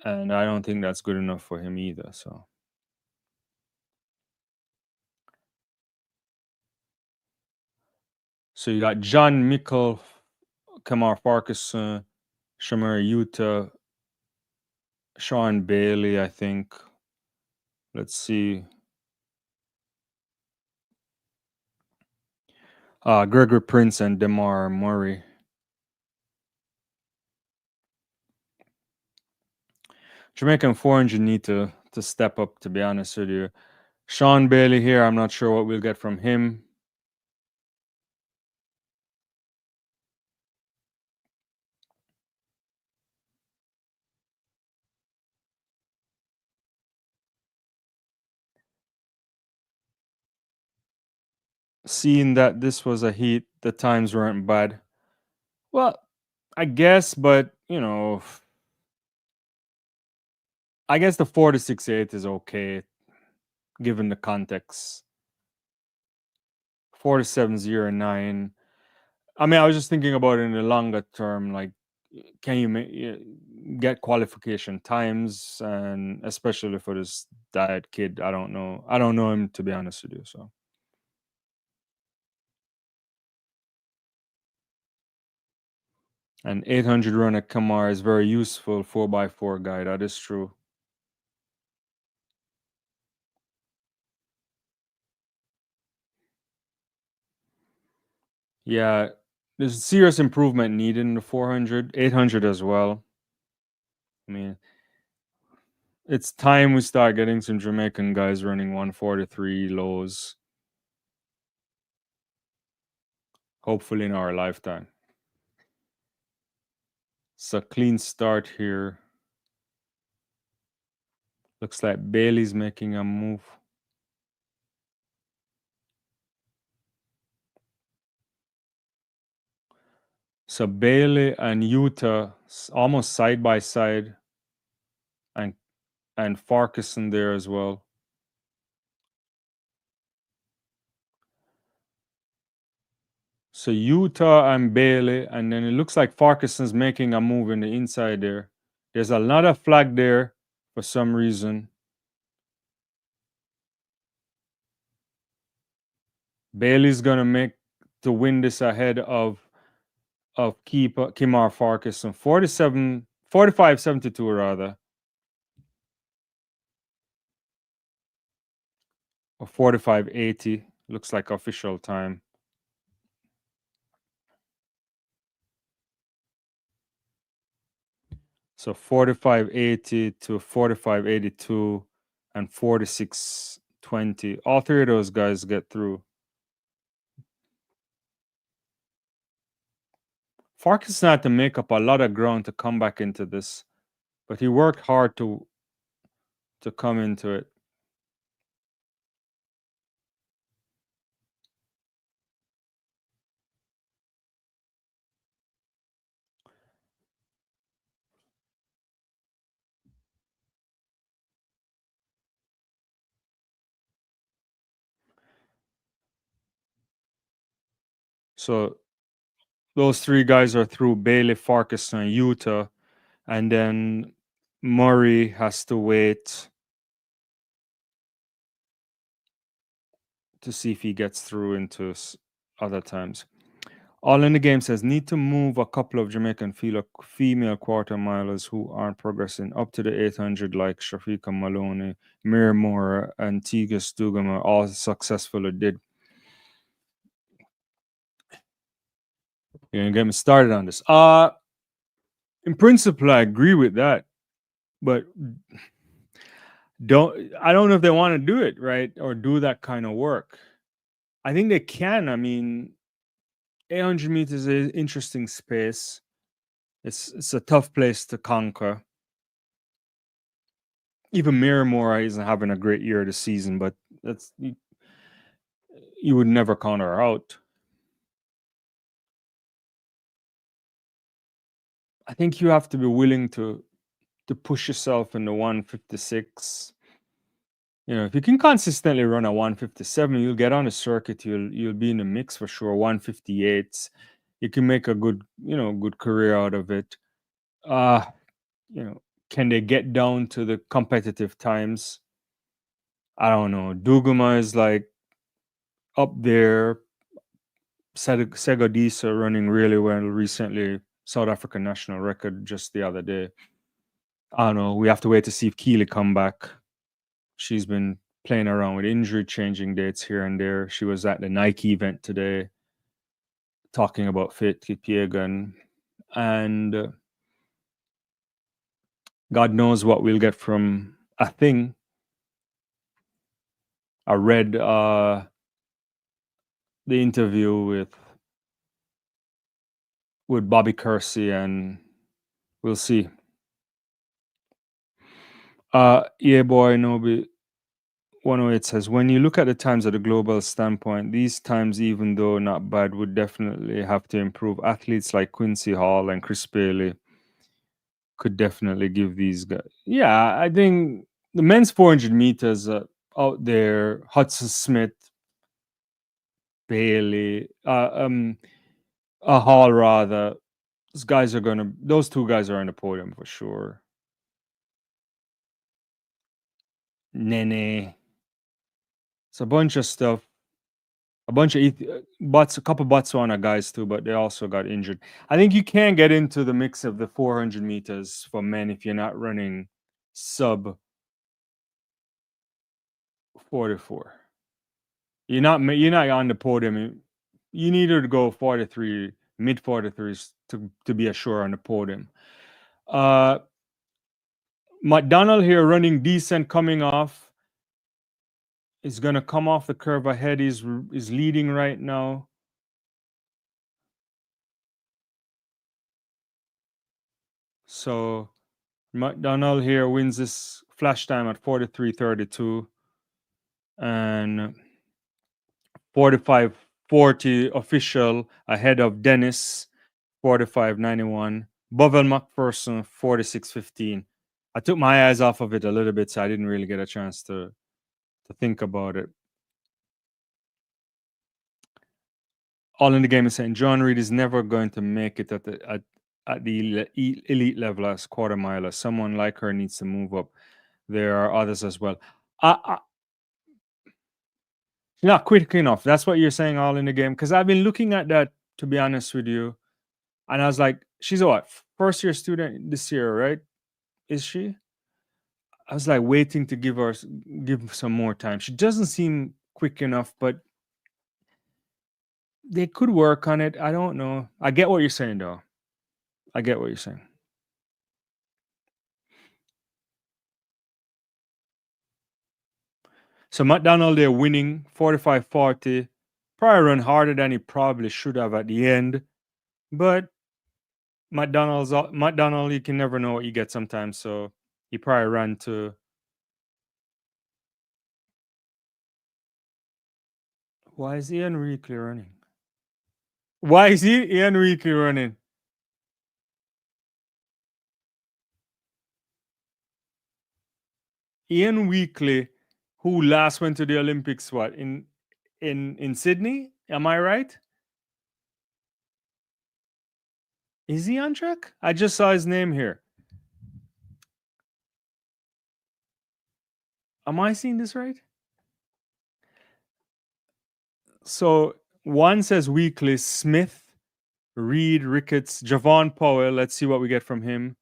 And I don't think that's good enough for him either. So you got John Mickle, Kamar Farquharson, Shamar Utah, Sean Bailey, I think. Let's see. Gregory Prince and Demar Murray. Jamaican 400 need to step up, to be honest with you. Sean Bailey here, I'm not sure what we'll get from him. Seeing that this was a heat, the times weren't bad. Well, I guess, but I guess the 4-6-8 is okay given the context. 4-7-0-9. I mean, I was just thinking about it in the longer term, like, can you get qualification times, and especially for this diet kid, I don't know him, to be honest with you. So an 800 run at Kamar is very useful 4x4 guy. That is true. Yeah, there's serious improvement needed in the 400, 800 as well. I mean, it's time we start getting some Jamaican guys running 143 lows. Hopefully in our lifetime. So clean start here. Looks like Bailey's making a move. So Bailey and Utah almost side by side, and Farquharson there as well. So Utah and Bailey, and then it looks like Farquharson's making a move in the inside there. There's another flag there for some reason. Bailey's gonna make to win this ahead of Kimar Farquharson. 45-72 rather. Or 45-80. Looks like official time. So 45-80 to 45-82 and 46-20. All three of those guys get through. Farkas had to make up a lot of ground to come back into this, but he worked hard to come into it. So those three guys are through: Bailey, Farkas, and Utah, and then Murray has to wait to see if he gets through into other times. All in the Game says need to move a couple of Jamaican female quarter milers who aren't progressing up to the 800 like Shafika Maloney, Mira Moore, and Tigas Dugama all successfully did. You're gonna get me started on this. In principle, I agree with that, but I don't know if they want to do it right or do that kind of work. I think they can. I mean, 800 meters is an interesting space. It's a tough place to conquer. Even Miramore isn't having a great year this season, but that's you would never count her out. I think you have to be willing to push yourself in the 156. You know, if you can consistently run a 157, you'll get on the circuit. You'll be in the mix for sure. 158s, you can make a good career out of it. Can they get down to the competitive times? I don't know. Duguma is like up there. Segodisa running really well recently. South African national record just the other day. I don't know. We have to wait to see if Keely come back. She's been playing around with injury, changing dates here and there. She was at the Nike event today talking about fit Kipyegon. And God knows what we'll get from a thing. I read the interview with Bobby Kersey, and we'll see. Yeah, boy, Nobi 108 says, when you look at the times at a global standpoint, these times, even though not bad, would definitely have to improve. Athletes like Quincy Hall and Chris Bailey could definitely give these guys. Yeah, I think the men's 400 meters out there, Hudson Smith, Bailey, Hall rather. Those two guys are on the podium for sure. Nene. It's a bunch of stuff. A bunch of a couple Botswana guys too, but they also got injured. I think you can get into the mix of the 400 meters for men if you're not running sub 44. You're not on the podium. You need to go 43, mid 43s to be assured on the podium. McDonald here running decent, coming off. Is going to come off the curve ahead. Is leading right now. So McDonald here wins this flash time at 43:32 and 45:40 official ahead of Dennis 45:91. Bovel McPherson 46:15. I took my eyes off of it a little bit, so I didn't really get a chance to think about it. All in the Game is saying John Reid is never going to make it at the elite level as quarter miler. Someone like her needs to move up. There are others as well. Not quick enough. That's what you're saying, All in the Game. Because I've been looking at that, to be honest with you, and I was like, she's a what? First year student this year, right? Is she? I was like waiting to give some more time. She doesn't seem quick enough, but they could work on it. I don't know. I get what you're saying, though. I get what you're saying. So McDonald, they're winning 45-40. Probably run harder than he probably should have at the end. But McDonald, you can never know what you get sometimes. So he probably ran to. Why is Ian Weekly running? Why is Ian Weekly running? Ian Weekly, who last went to the Olympics, what in Sydney? Am I right? Is he on track? I just saw his name here. Am I seeing this right? So one says weekly Smith, Reid, Ricketts, Jamar Powell. Let's see what we get from him.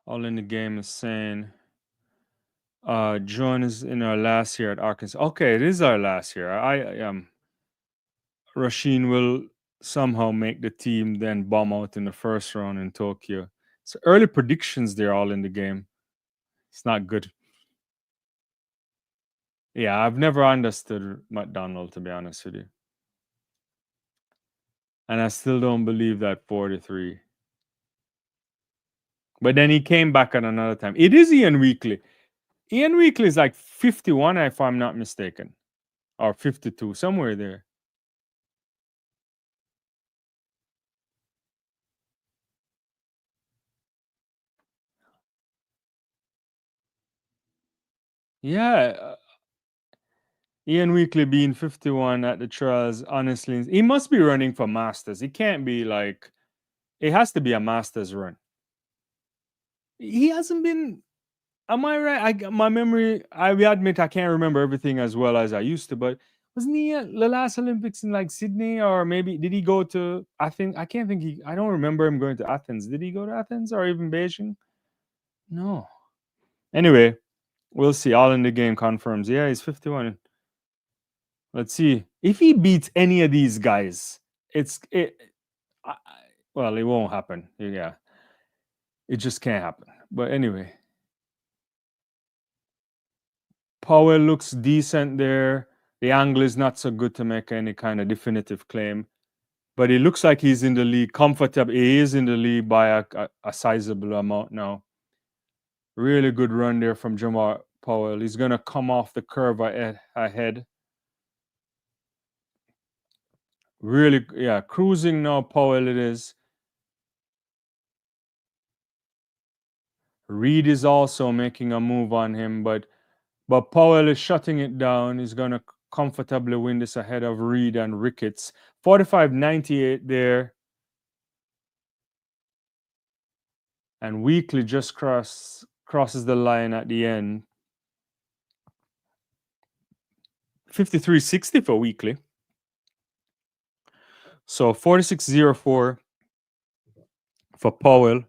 All in the game is saying John is in our last year at Arkansas. Okay, it is our last year. I Rasheen will somehow make the team, then bomb out in the first round in Tokyo. So early predictions, they're all in the game. It's not good. Yeah, I've never understood McDonald, to be honest with you. And I still don't believe that 43. But then he came back at another time. It is Ian Weekly. Ian Weekly is like 51, if I'm not mistaken, or 52, somewhere there. Yeah, Ian Weekly being 51 at the trials, honestly, he must be running for Masters. He can't be like, it has to be a Masters run. He hasn't been, am I right? My memory, I will admit I can't remember everything as well as I used to, but wasn't he at the last Olympics in like Sydney, or maybe did he go to Athens? I can't think I don't remember him going to Athens. Did he go to Athens or even Beijing? No. Anyway, we'll see. All in the game confirms. Yeah, he's 51. Let's see. If he beats any of these guys, I, well, it won't happen. Yeah. It just can't happen. But anyway, Powell looks decent there. The angle is not so good to make any kind of definitive claim, but it looks like he's in the league comfortable. He is in the league by a sizable amount now. Really good run there from Jamar Powell. He's going to come off the curve ahead. Really, yeah, cruising now, Powell it is. Reid is also making a move on him, but Powell is shutting it down. He's going to comfortably win this ahead of Reid and Ricketts. 45.98 there. And Weekly just crosses the line at the end. 53.60 for Weekly. So 46.04 for Powell.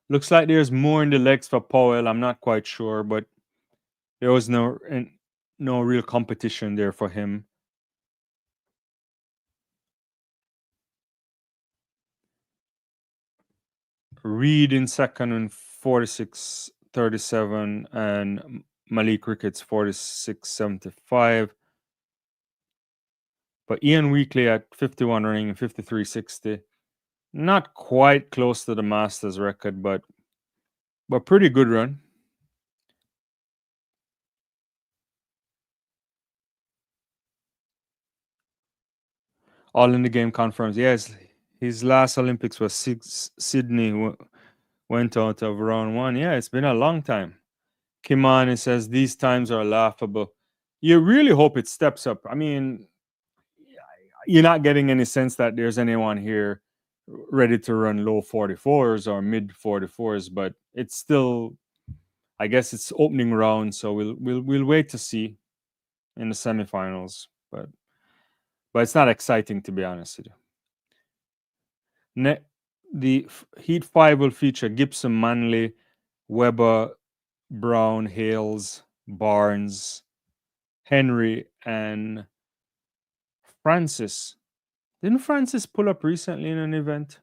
Looks like there's more in the legs for Powell. I'm not quite sure, but there was no real competition there for him. Reid in second and 46.37, and Malik Ricketts 46.75. But Ian Weekly at 51 running and 53.60. Not quite close to the Masters record, but pretty good run. All in the game confirms. Yes, his last Olympics was Sydney. Went out of round one. Yeah, it's been a long time. Kimani says these times are laughable. You really hope it steps up. I mean, you're not getting any sense that there's anyone here ready to run low 44s or mid 44s, but it's still, I guess it's opening round, so we'll wait to see in the semifinals. But it's not exciting, to be honest with you. The Heat 5 will feature Gibson, Manley, Weber, Brown, Hales, Barnes, Henry, and Francis. Didn't Francis pull up recently in an event?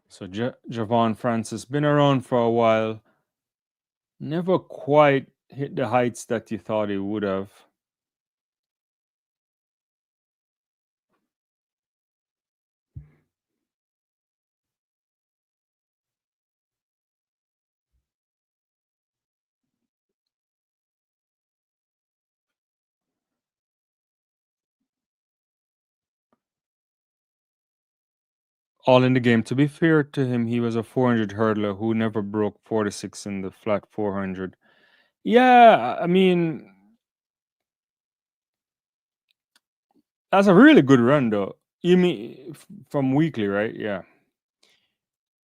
So Javon Francis, been around for a while. Never quite hit the heights that you thought he would have. All in the game. To be fair to him, he was a 400 hurdler who never broke 46 in the flat 400. Yeah, I mean, that's a really good run, though. You mean from weekly, right? Yeah.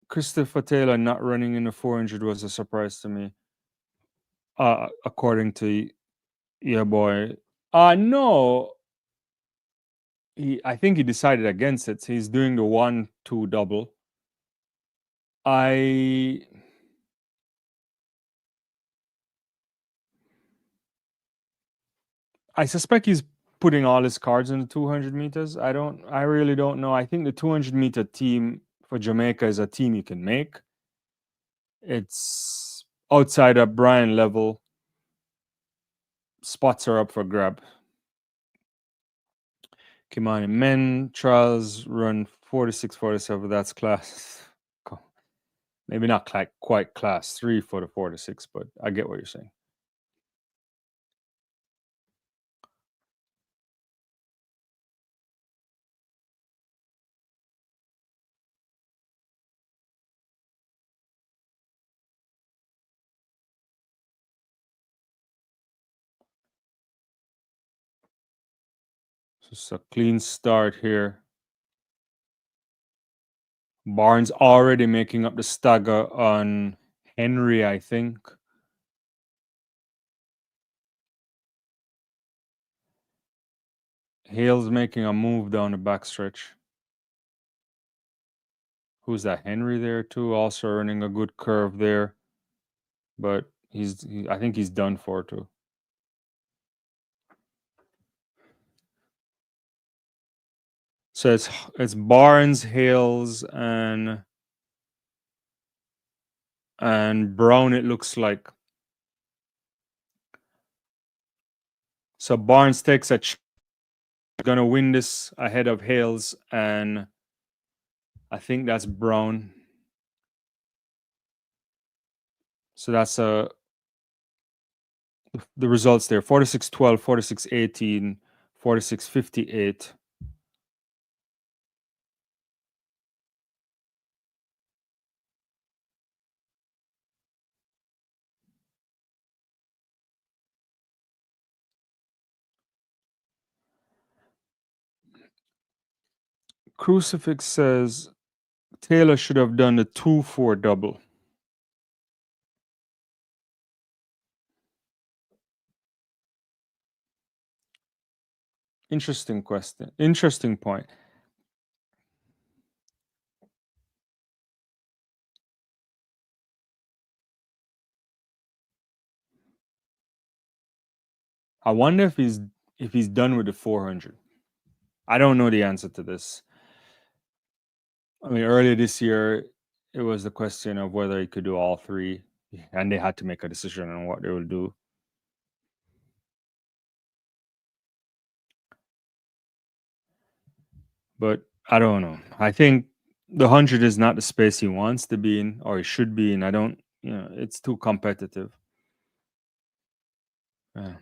Christopher Taylor not running in the 400 was a surprise to me. According to yeah, boy. No, I think he decided against it. So he's doing the 1-2 double. I suspect he's putting all his cards in the 200 meters. I really don't know. I think the 200 meter team for Jamaica is a team you can make. It's outside of Brian Levell. Spots are up for grab. Kimani men trials run 46, 47. That's class. Maybe not quite class 3 for the 46, but I get what you're saying. So it's a clean start here. Barnes already making up the stagger on Henry, I think. Hale's making a move down the backstretch. Who's that? Henry there too, also earning a good curve there. But I think he's done for too. So it's Barnes, Hales, and Brown, it looks like. So Barnes takes gonna win this ahead of Hales, and I think that's Brown. So that's the results there: 46-12, 46-18, 46-58. Crucifix says Taylor should have done the 2-4 double. Interesting question. Interesting point. I wonder if he's done with the 400. I don't know the answer to this. I mean, earlier this year, it was the question of whether he could do all three, and they had to make a decision on what they will do. But I don't know. I think the 100 is not the space he wants to be in, or he should be in. I don't, it's too competitive. Yeah.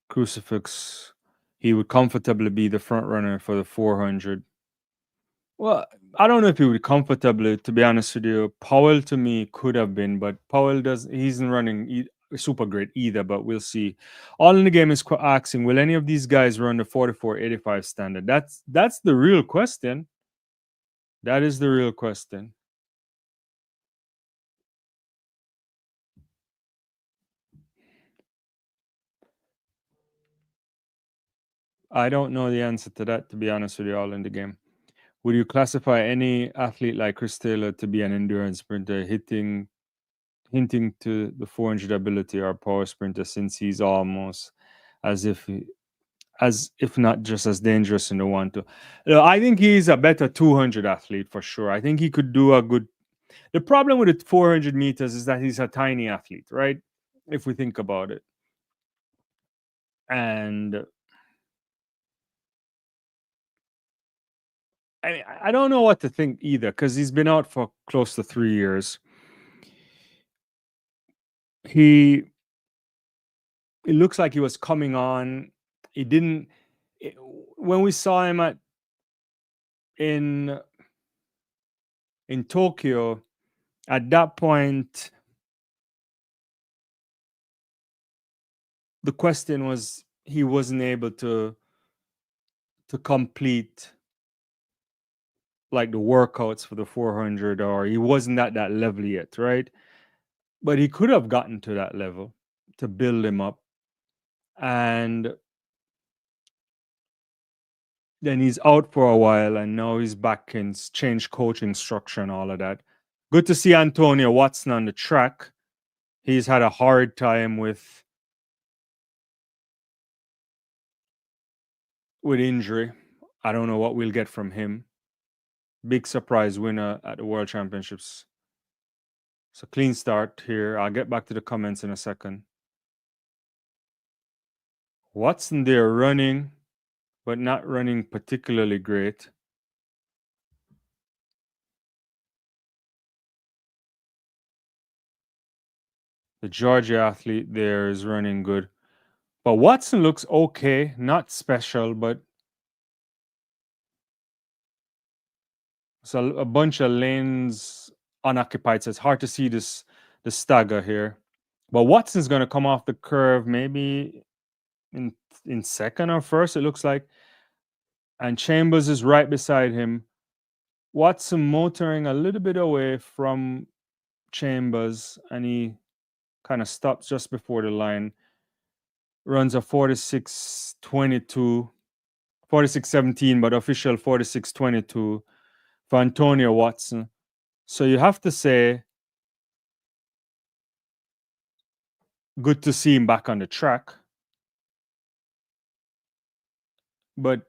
Crucifix, he would comfortably be the front runner for the 400. Well, I don't know if he would comfortably, to be honest with you. Powell to me could have been, but Powell he isn't running super great either, but we'll see. All in the game is asking, will any of these guys run the 44-85 standard? That's the real question. That is the real question. I don't know the answer to that, to be honest with you, all in the game. Would you classify any athlete like Chris Taylor to be an endurance sprinter, hinting to the 400 ability or power sprinter, since he's almost as if not just as dangerous in the 1-2? I think he's a better 200 athlete for sure. I think he could do a good. The problem with the 400 meters is that he's a tiny athlete, right? If we think about it. And I don't know what to think either, because he's been out for close to 3 years. It looks like he was coming on. He didn't. When we saw him at in Tokyo, at that point, the question was he wasn't able to complete like the workouts for the 400, or he wasn't at that level yet, right? But he could have gotten to that level to build him up. And then he's out for a while, and now he's back and changed coaching structure and all of that. Good to see Antonio Watson on the track. He's had a hard time with injury. I don't know what we'll get from him. Big surprise winner at the World Championships. So clean start here. I'll get back to the comments in a second. Watson there running, but not running particularly great. The Georgia athlete there is running good. But Watson looks okay, not special, but so a bunch of lanes unoccupied. So it's hard to see the stagger here. But Watson's going to come off the curve maybe in second or first, it looks like. And Chambers is right beside him. Watson motoring a little bit away from Chambers, and he kind of stops just before the line. Runs a 46.22, 46.17, but official 46.22 for Antonio Watson. So you have to say, good to see him back on the track. But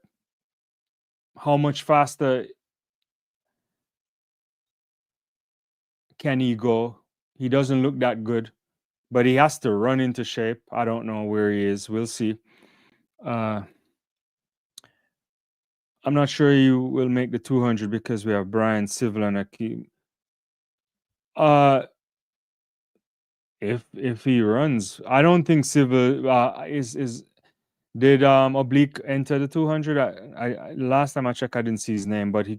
how much faster can he go? He doesn't look that good, but he has to run into shape. I don't know where he is. We'll see. I'm not sure he will make the 200 because we have Brian, Civil, and Akeem. If he runs, I don't think Civil is did Oblique enter the 200. I last time I checked, I didn't see his name, but I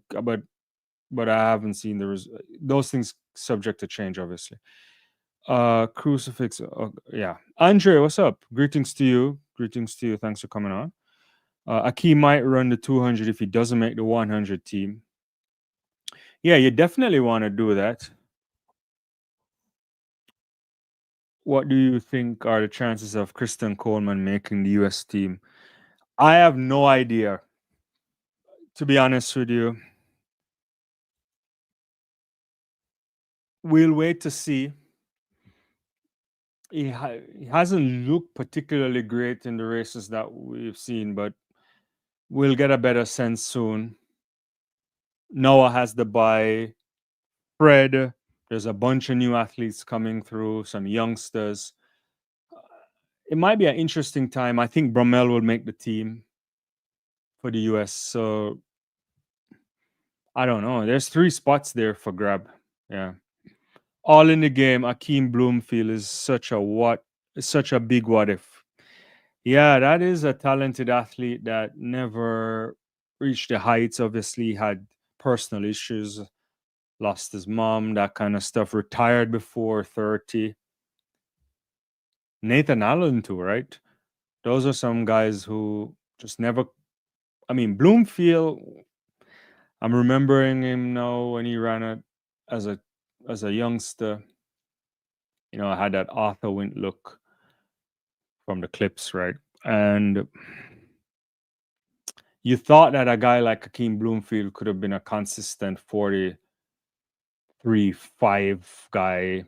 haven't seen those things subject to change, obviously. Crucifix, yeah. Andre, what's up? Greetings to you. Thanks for coming on. Akeem might run the 200 if he doesn't make the 100 team. Yeah, you definitely want to do that. What do you think are the chances of Kristen Coleman making the US team? I have no idea, to be honest with you. We'll wait to see. He hasn't looked particularly great in the races that we've seen, but we'll get a better sense soon. Noah has the bye. Fred, there's a bunch of new athletes coming through, some youngsters. It might be an interesting time. I think Bromell will make the team for the US. So I don't know. There's 3 spots there for grab. Yeah. All in the game. Akeem Bloomfield is such a big what if. Yeah, that is a talented athlete that never reached the heights. Obviously, had personal issues, lost his mom, that kind of stuff. Retired before 30. Nathan Allen too, right? Those are some guys who just never. I mean, Bloomfield. I'm remembering him now when he ran it as a youngster. I had that Arthur Wint look from the clips, right? And you thought that a guy like Akeem Bloomfield could have been a consistent 43.5 guy.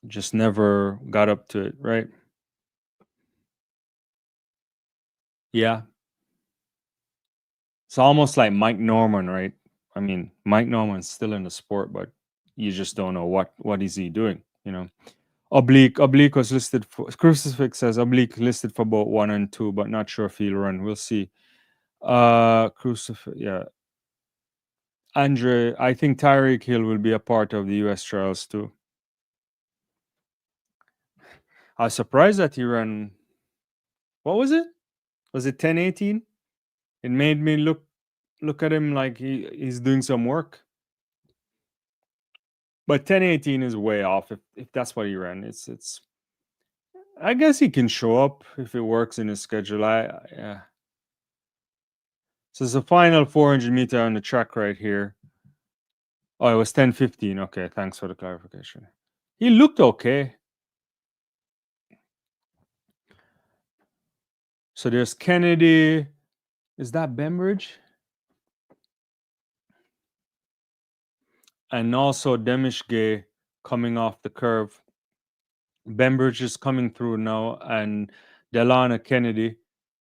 Just never got up to it, right? Yeah. It's almost like Mike Norman, right? I mean, Mike Norman's still in the sport, but you just don't know what is he doing, Oblique was listed for Crucifix says Oblique listed for both 1 and 2, but not sure if he'll run. We'll see. Crucifix, yeah. Andre, I think Tyreek Hill will be a part of the US trials too. I was surprised that he ran. What was it? Was it 10:18? It made me look at him like he's doing some work. But 10:18 is way off if that's what he ran. It's I guess he can show up if it works in his schedule. Yeah. So it's the final 400-meter on the track right here. Oh, it was 10:15. Okay, thanks for the clarification. He looked okay. So there's Kennedy. Is that Bembridge? And also Demishge coming off the curve. Bembridge is coming through now, and Delana Kennedy.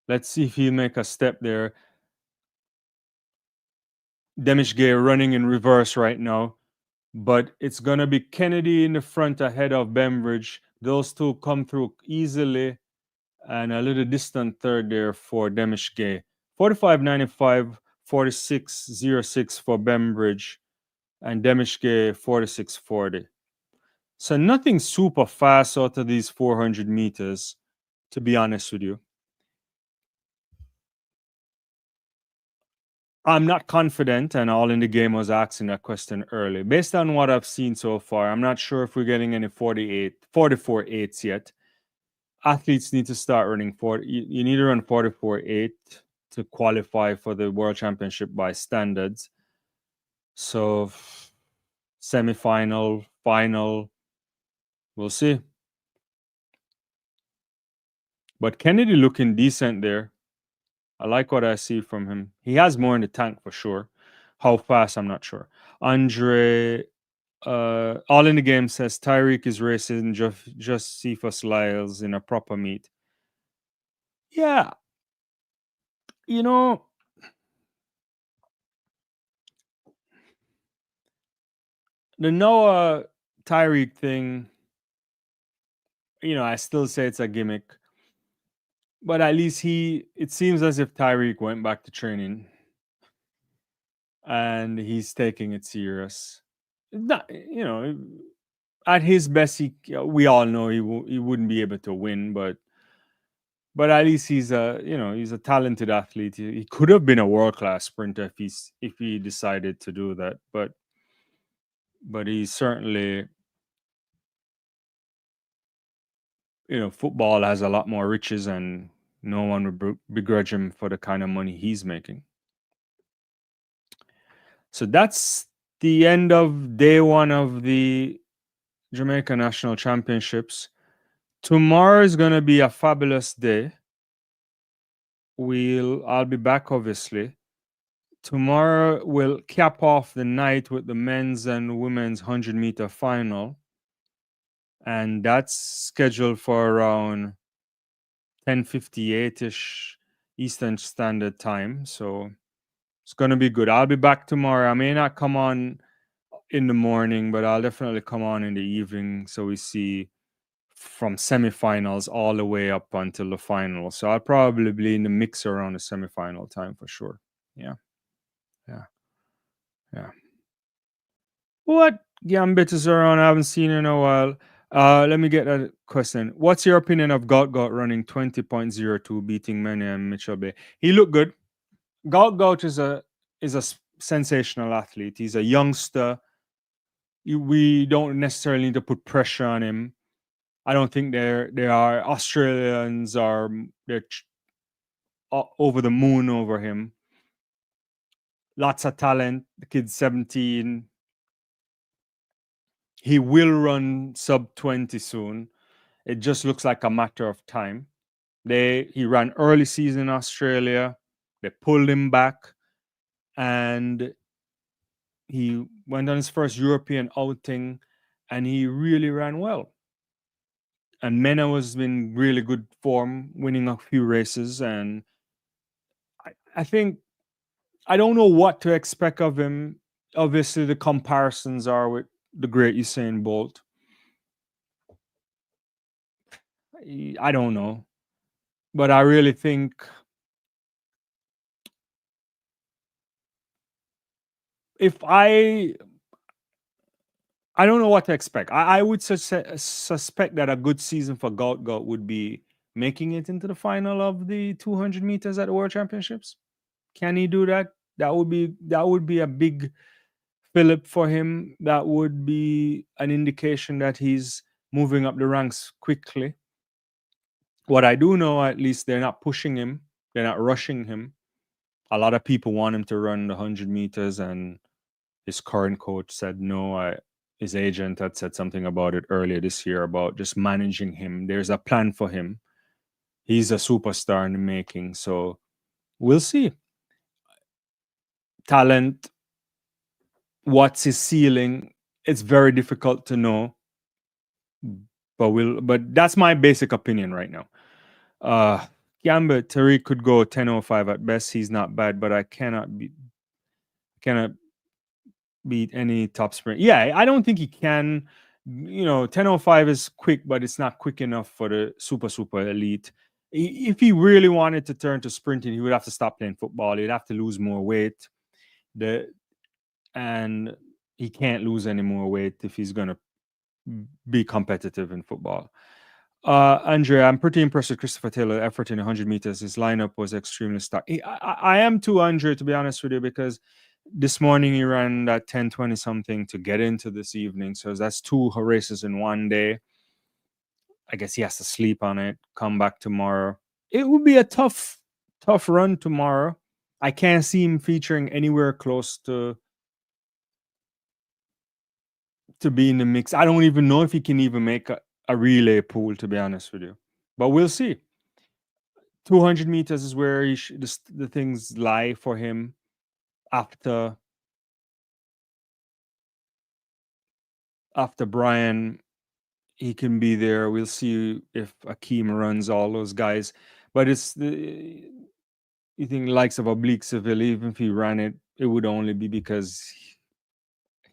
Let's see if he'll make a step there. Demishge running in reverse right now, but it's going to be Kennedy in the front ahead of Bembridge. Those two come through easily, and a little distant third there for Demishge. 45.95, 46.06 for Bembridge, and Demishge 46.40. So nothing super fast out of these 400 meters, to be honest with you. I'm not confident, and All in the Game was asking that question early. Based on what I've seen so far, I'm not sure if we're getting any 44.8s yet. Athletes need to start running 40. You need to run 44.8 to qualify for the World Championship by standards. So semifinal, final, we'll see. But Kennedy looking decent there. I like what I see from him. He has more in the tank for sure. How fast, I'm not sure. Andre, All in the Game says Tyreek is racing just Cephas Lyles in a proper meet. Yeah. You know, the Noah Tyreek thing, I still say it's a gimmick. But at least it seems as if Tyreek went back to training and he's taking it serious. Not, at his best, we all know he wouldn't be able to win, but at least he's a talented athlete. He could have been a world class sprinter if he decided to do that, but he's certainly, football has a lot more riches, and no one would begrudge him for the kind of money he's making. So that's the end of day one of the Jamaica National Championships. Tomorrow is going to be a fabulous day. I'll be back, obviously. Tomorrow we'll cap off the night with the men's and women's 100-meter final. And that's scheduled for around 10:58-ish Eastern Standard Time. So it's going to be good. I'll be back tomorrow. I may not come on in the morning, but I'll definitely come on in the evening so we see from semifinals all the way up until the final. So I'll probably be in the mix around the semifinal time for sure. Yeah. What Gambit is around? I haven't seen in a while. Let me get a question. What's your opinion of Gout running 20.02, beating Mene and Mitchell Bay? He looked good. Gout is a sensational athlete. He's a youngster. We don't necessarily need to put pressure on him. I don't think there are Australians are they're over the moon over him. Lots of talent. The kid's 17. He will run sub 20 soon. It just looks like a matter of time. He ran early season in Australia. They pulled him back, and he went on his first European outing, and he really ran well. And Mena was in really good form, winning a few races, and I think I don't know what to expect of him. Obviously, the comparisons are with the great Usain Bolt. I don't know, but I really think if I don't know what to expect. I would suspect that a good season for Gout would be making it into the final of the 200 meters at the World Championships. Can he do that? That would be a big fillip for him. That would be an indication that he's moving up the ranks quickly. What I do know, at least, they're not pushing him. They're not rushing him. A lot of people want him to run the 100 meters, and his current coach said no. His agent had said something about it earlier this year about just managing him. There's a plan for him. He's a superstar in the making. So we'll see. Talent, what's his ceiling? It's very difficult to know. But that's my basic opinion right now. Gambit Tariq could go 10:05 at best. He's not bad, but I cannot beat any top sprint. Yeah, I don't think he can. 10:05 is quick, but it's not quick enough for the super elite. If he really wanted to turn to sprinting, he would have to stop playing football. He'd have to lose more weight. And he can't lose any more weight if he's gonna be competitive in football. Andrea, I'm pretty impressed with Christopher Taylor's effort in 100 meters. His lineup was extremely stark. I am too, Andrea, to be honest with you, because this morning he ran that 10:20 something to get into this evening. So that's 2 races in one day. I guess he has to sleep on it, come back tomorrow. It would be a tough run tomorrow. I can't see him featuring anywhere close to be in the mix. I don't even know if he can even make a relay pool, to be honest with you. But we'll see. 200 meters is where the things lie for him after Brian. He can be there. We'll see if Akeem runs all those guys. But you think likes of Oblique Seville, even if he ran it, it would only be because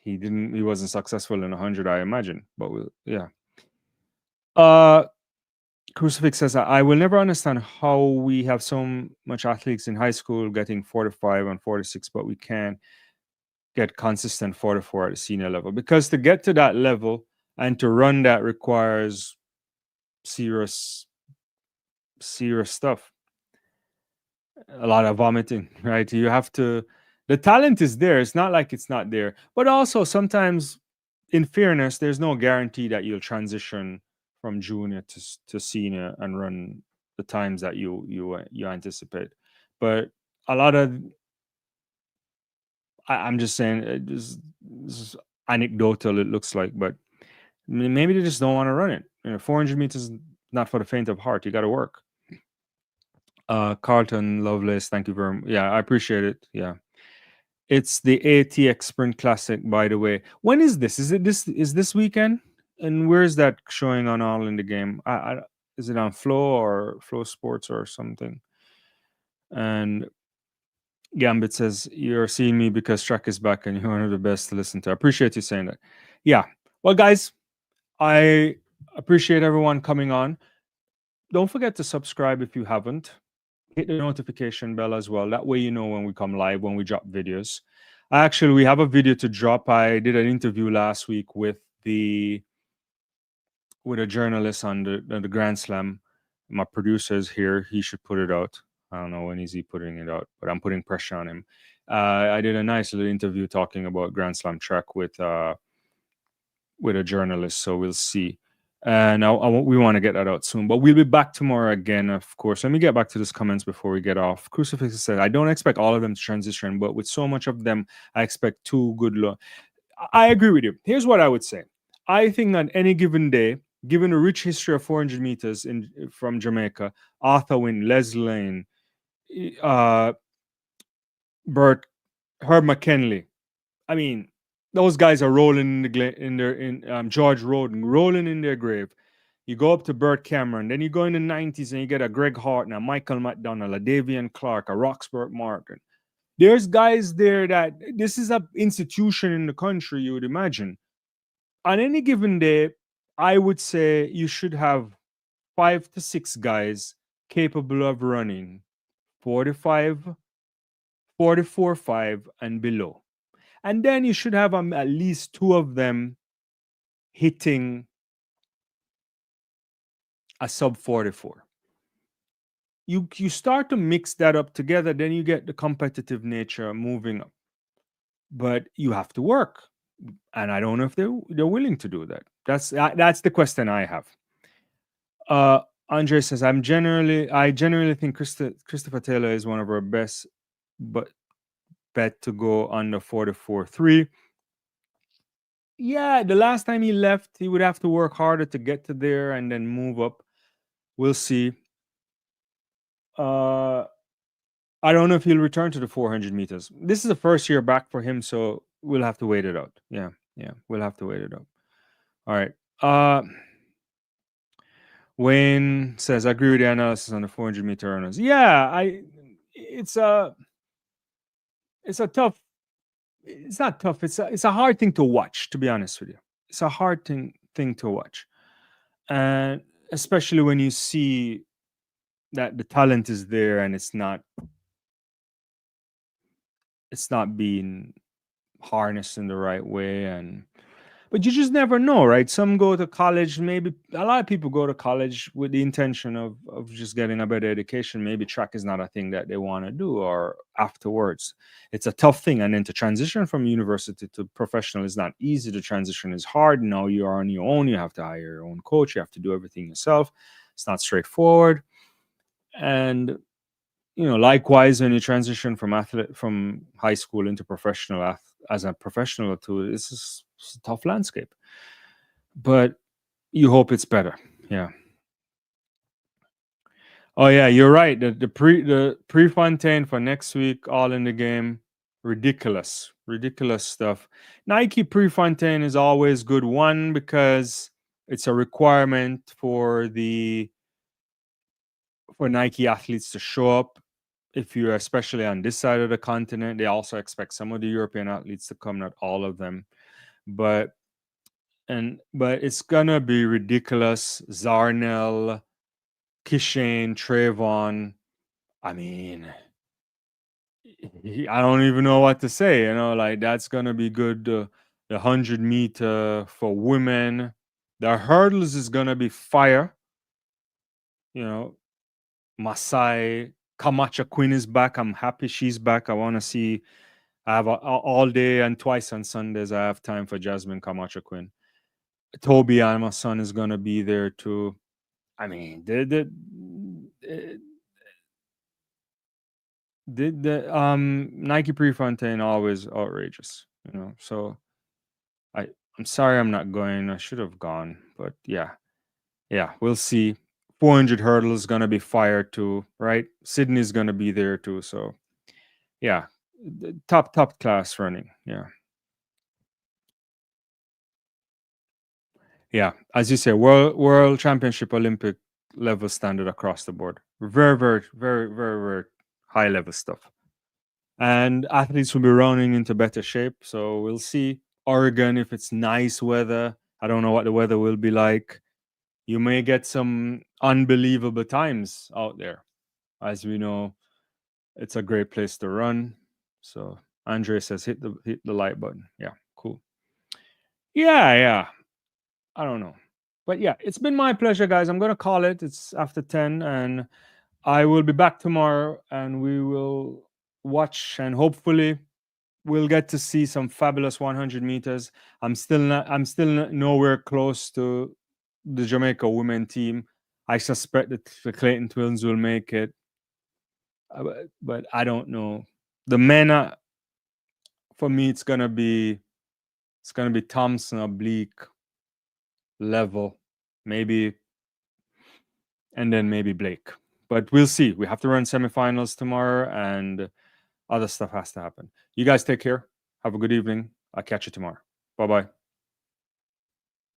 he wasn't successful in 100, I imagine. But yeah. Crucifix says, I will never understand how we have so much athletes in high school getting 45 and 46, but we can't get consistent 44 at the senior level. Because to get to that level and to run that requires serious stuff. A lot of vomiting, right? You have to, the talent is there. It's not like it's not there. But also sometimes, in fairness, there's no guarantee that you'll transition from junior to senior and run the times that you anticipate. But a lot of, I'm just saying, this is anecdotal, it looks like, but maybe they just don't want to run it. 400 meters is not for the faint of heart. You got to work. Carlton Lovelace, thank you very much. Yeah, I appreciate it. Yeah. It's the ATX Sprint Classic, by the way. When is this? Is this weekend? And where is that showing on All in the Game? Is it on Flow or Flow Sports or something? And Gambit says, you're seeing me because track is back and you're one of the best to listen to. I appreciate you saying that. Yeah. Well, guys, I appreciate everyone coming on. Don't forget to subscribe if you haven't. Hit the notification bell as well. That way you know when we come live, when we drop videos. Actually, we have a video to drop. I did an interview last week with a journalist on the Grand Slam. My producer is here. He should put it out. I don't know when is he putting it out, but I'm putting pressure on him. I did a nice little interview talking about Grand Slam track with a journalist. So we'll see. And we want to get that out soon. But we'll be back tomorrow again, of course. Let me get back to those comments before we get off. Crucifix said, I don't expect all of them to transition, but with so much of them, I expect 2 good. I agree with you. Here's what I would say. I think that any given day, given a rich history of 400 meters from Jamaica, Arthur Wynn, Les Lane, Herb McKinley, I mean, those guys are rolling in George Roden, rolling in their grave. You go up to Burt Cameron, then you go in the 90s and you get a Greg Hartner, Michael McDonald, a Davian Clark, a Roxburgh Morgan. There's guys there that this is an institution in the country, you would imagine. On any given day, I would say you should have 5 to 6 guys capable of running 45, 44.5 and below. And then you should have at least 2 of them hitting a sub 44. you start to mix that up together, then you get the competitive nature moving up. But you have to work, and I don't know if they're willing to do that. That's the question I have. Andre says, I generally think Christopher Taylor is one of our best, but bet to go under 44.3. Yeah, the last time he left, he would have to work harder to get to there and then move up. We'll see. I don't know if he'll return to the 400 meters. This is the first year back for him, so we'll have to wait it out. Yeah, we'll have to wait it out. All right. Wayne says, I agree with the analysis on the 400 meter runners. Yeah, it's a tough. It's not tough. It's a hard thing to watch, to be honest with you. It's a hard thing to watch, and especially when you see that the talent is there and it's not being harnessed in the right way. But you just never know, right? Some go to college, maybe a lot of people go to college with the intention of just getting a better education. Maybe track is not a thing that they want to do, or afterwards. It's a tough thing. And then to transition from university to professional is not easy. The transition is hard. Now you are on your own. You have to hire your own coach. You have to do everything yourself. It's not straightforward. And likewise, when you transition from high school into professional as a professional too, it's a tough landscape. But you hope it's better. Yeah. Oh yeah, you're right. The Prefontaine for next week, all in the game. Ridiculous stuff. Nike Prefontaine is always good. One, because it's a requirement for Nike athletes to show up. If you're especially on this side of the continent, they also expect some of the European athletes to come, not all of them. But it's gonna be ridiculous. Zarnell, Kishane, Trayvon. I mean, I don't even know what to say. Like that's gonna be good. The 100-meter for women, the hurdles is gonna be fire. Masai Camacho Quinn is back. I'm happy she's back. I want to see. I have all day and twice on Sundays. I have time for Jasmine Camacho Quinn. Toby and my son is gonna be there too. I mean, the Nike Prefontaine always outrageous. So I'm sorry I'm not going. I should have gone, but yeah, we'll see. 400 hurdle is gonna be fire too, right? Sydney's gonna be there too. So yeah, top class running. Yeah, as you say, world championship, Olympic level standard across the board. Very, very, very, very, very high level stuff. And athletes will be running into better shape. So we'll see. Oregon, if it's nice weather, I don't know what the weather will be like. You may get some unbelievable times out there. As we know, it's a great place to run. So Andre says, hit the like button. Yeah, cool. Yeah. I don't know. But yeah, it's been my pleasure, guys. I'm going to call it. It's after 10, and I will be back tomorrow, and we will watch, and hopefully we'll get to see some fabulous 100 meters. I'm still nowhere close to the Jamaica women team. I suspect that the Clayton twins will make it, but I don't know. The men, for me, it's gonna be Thompson, Oblique, Levell, maybe, and then maybe Blake. But we'll see. We have to run semifinals tomorrow, and other stuff has to happen. You guys take care. Have a good evening. I'll catch you tomorrow. Bye-bye.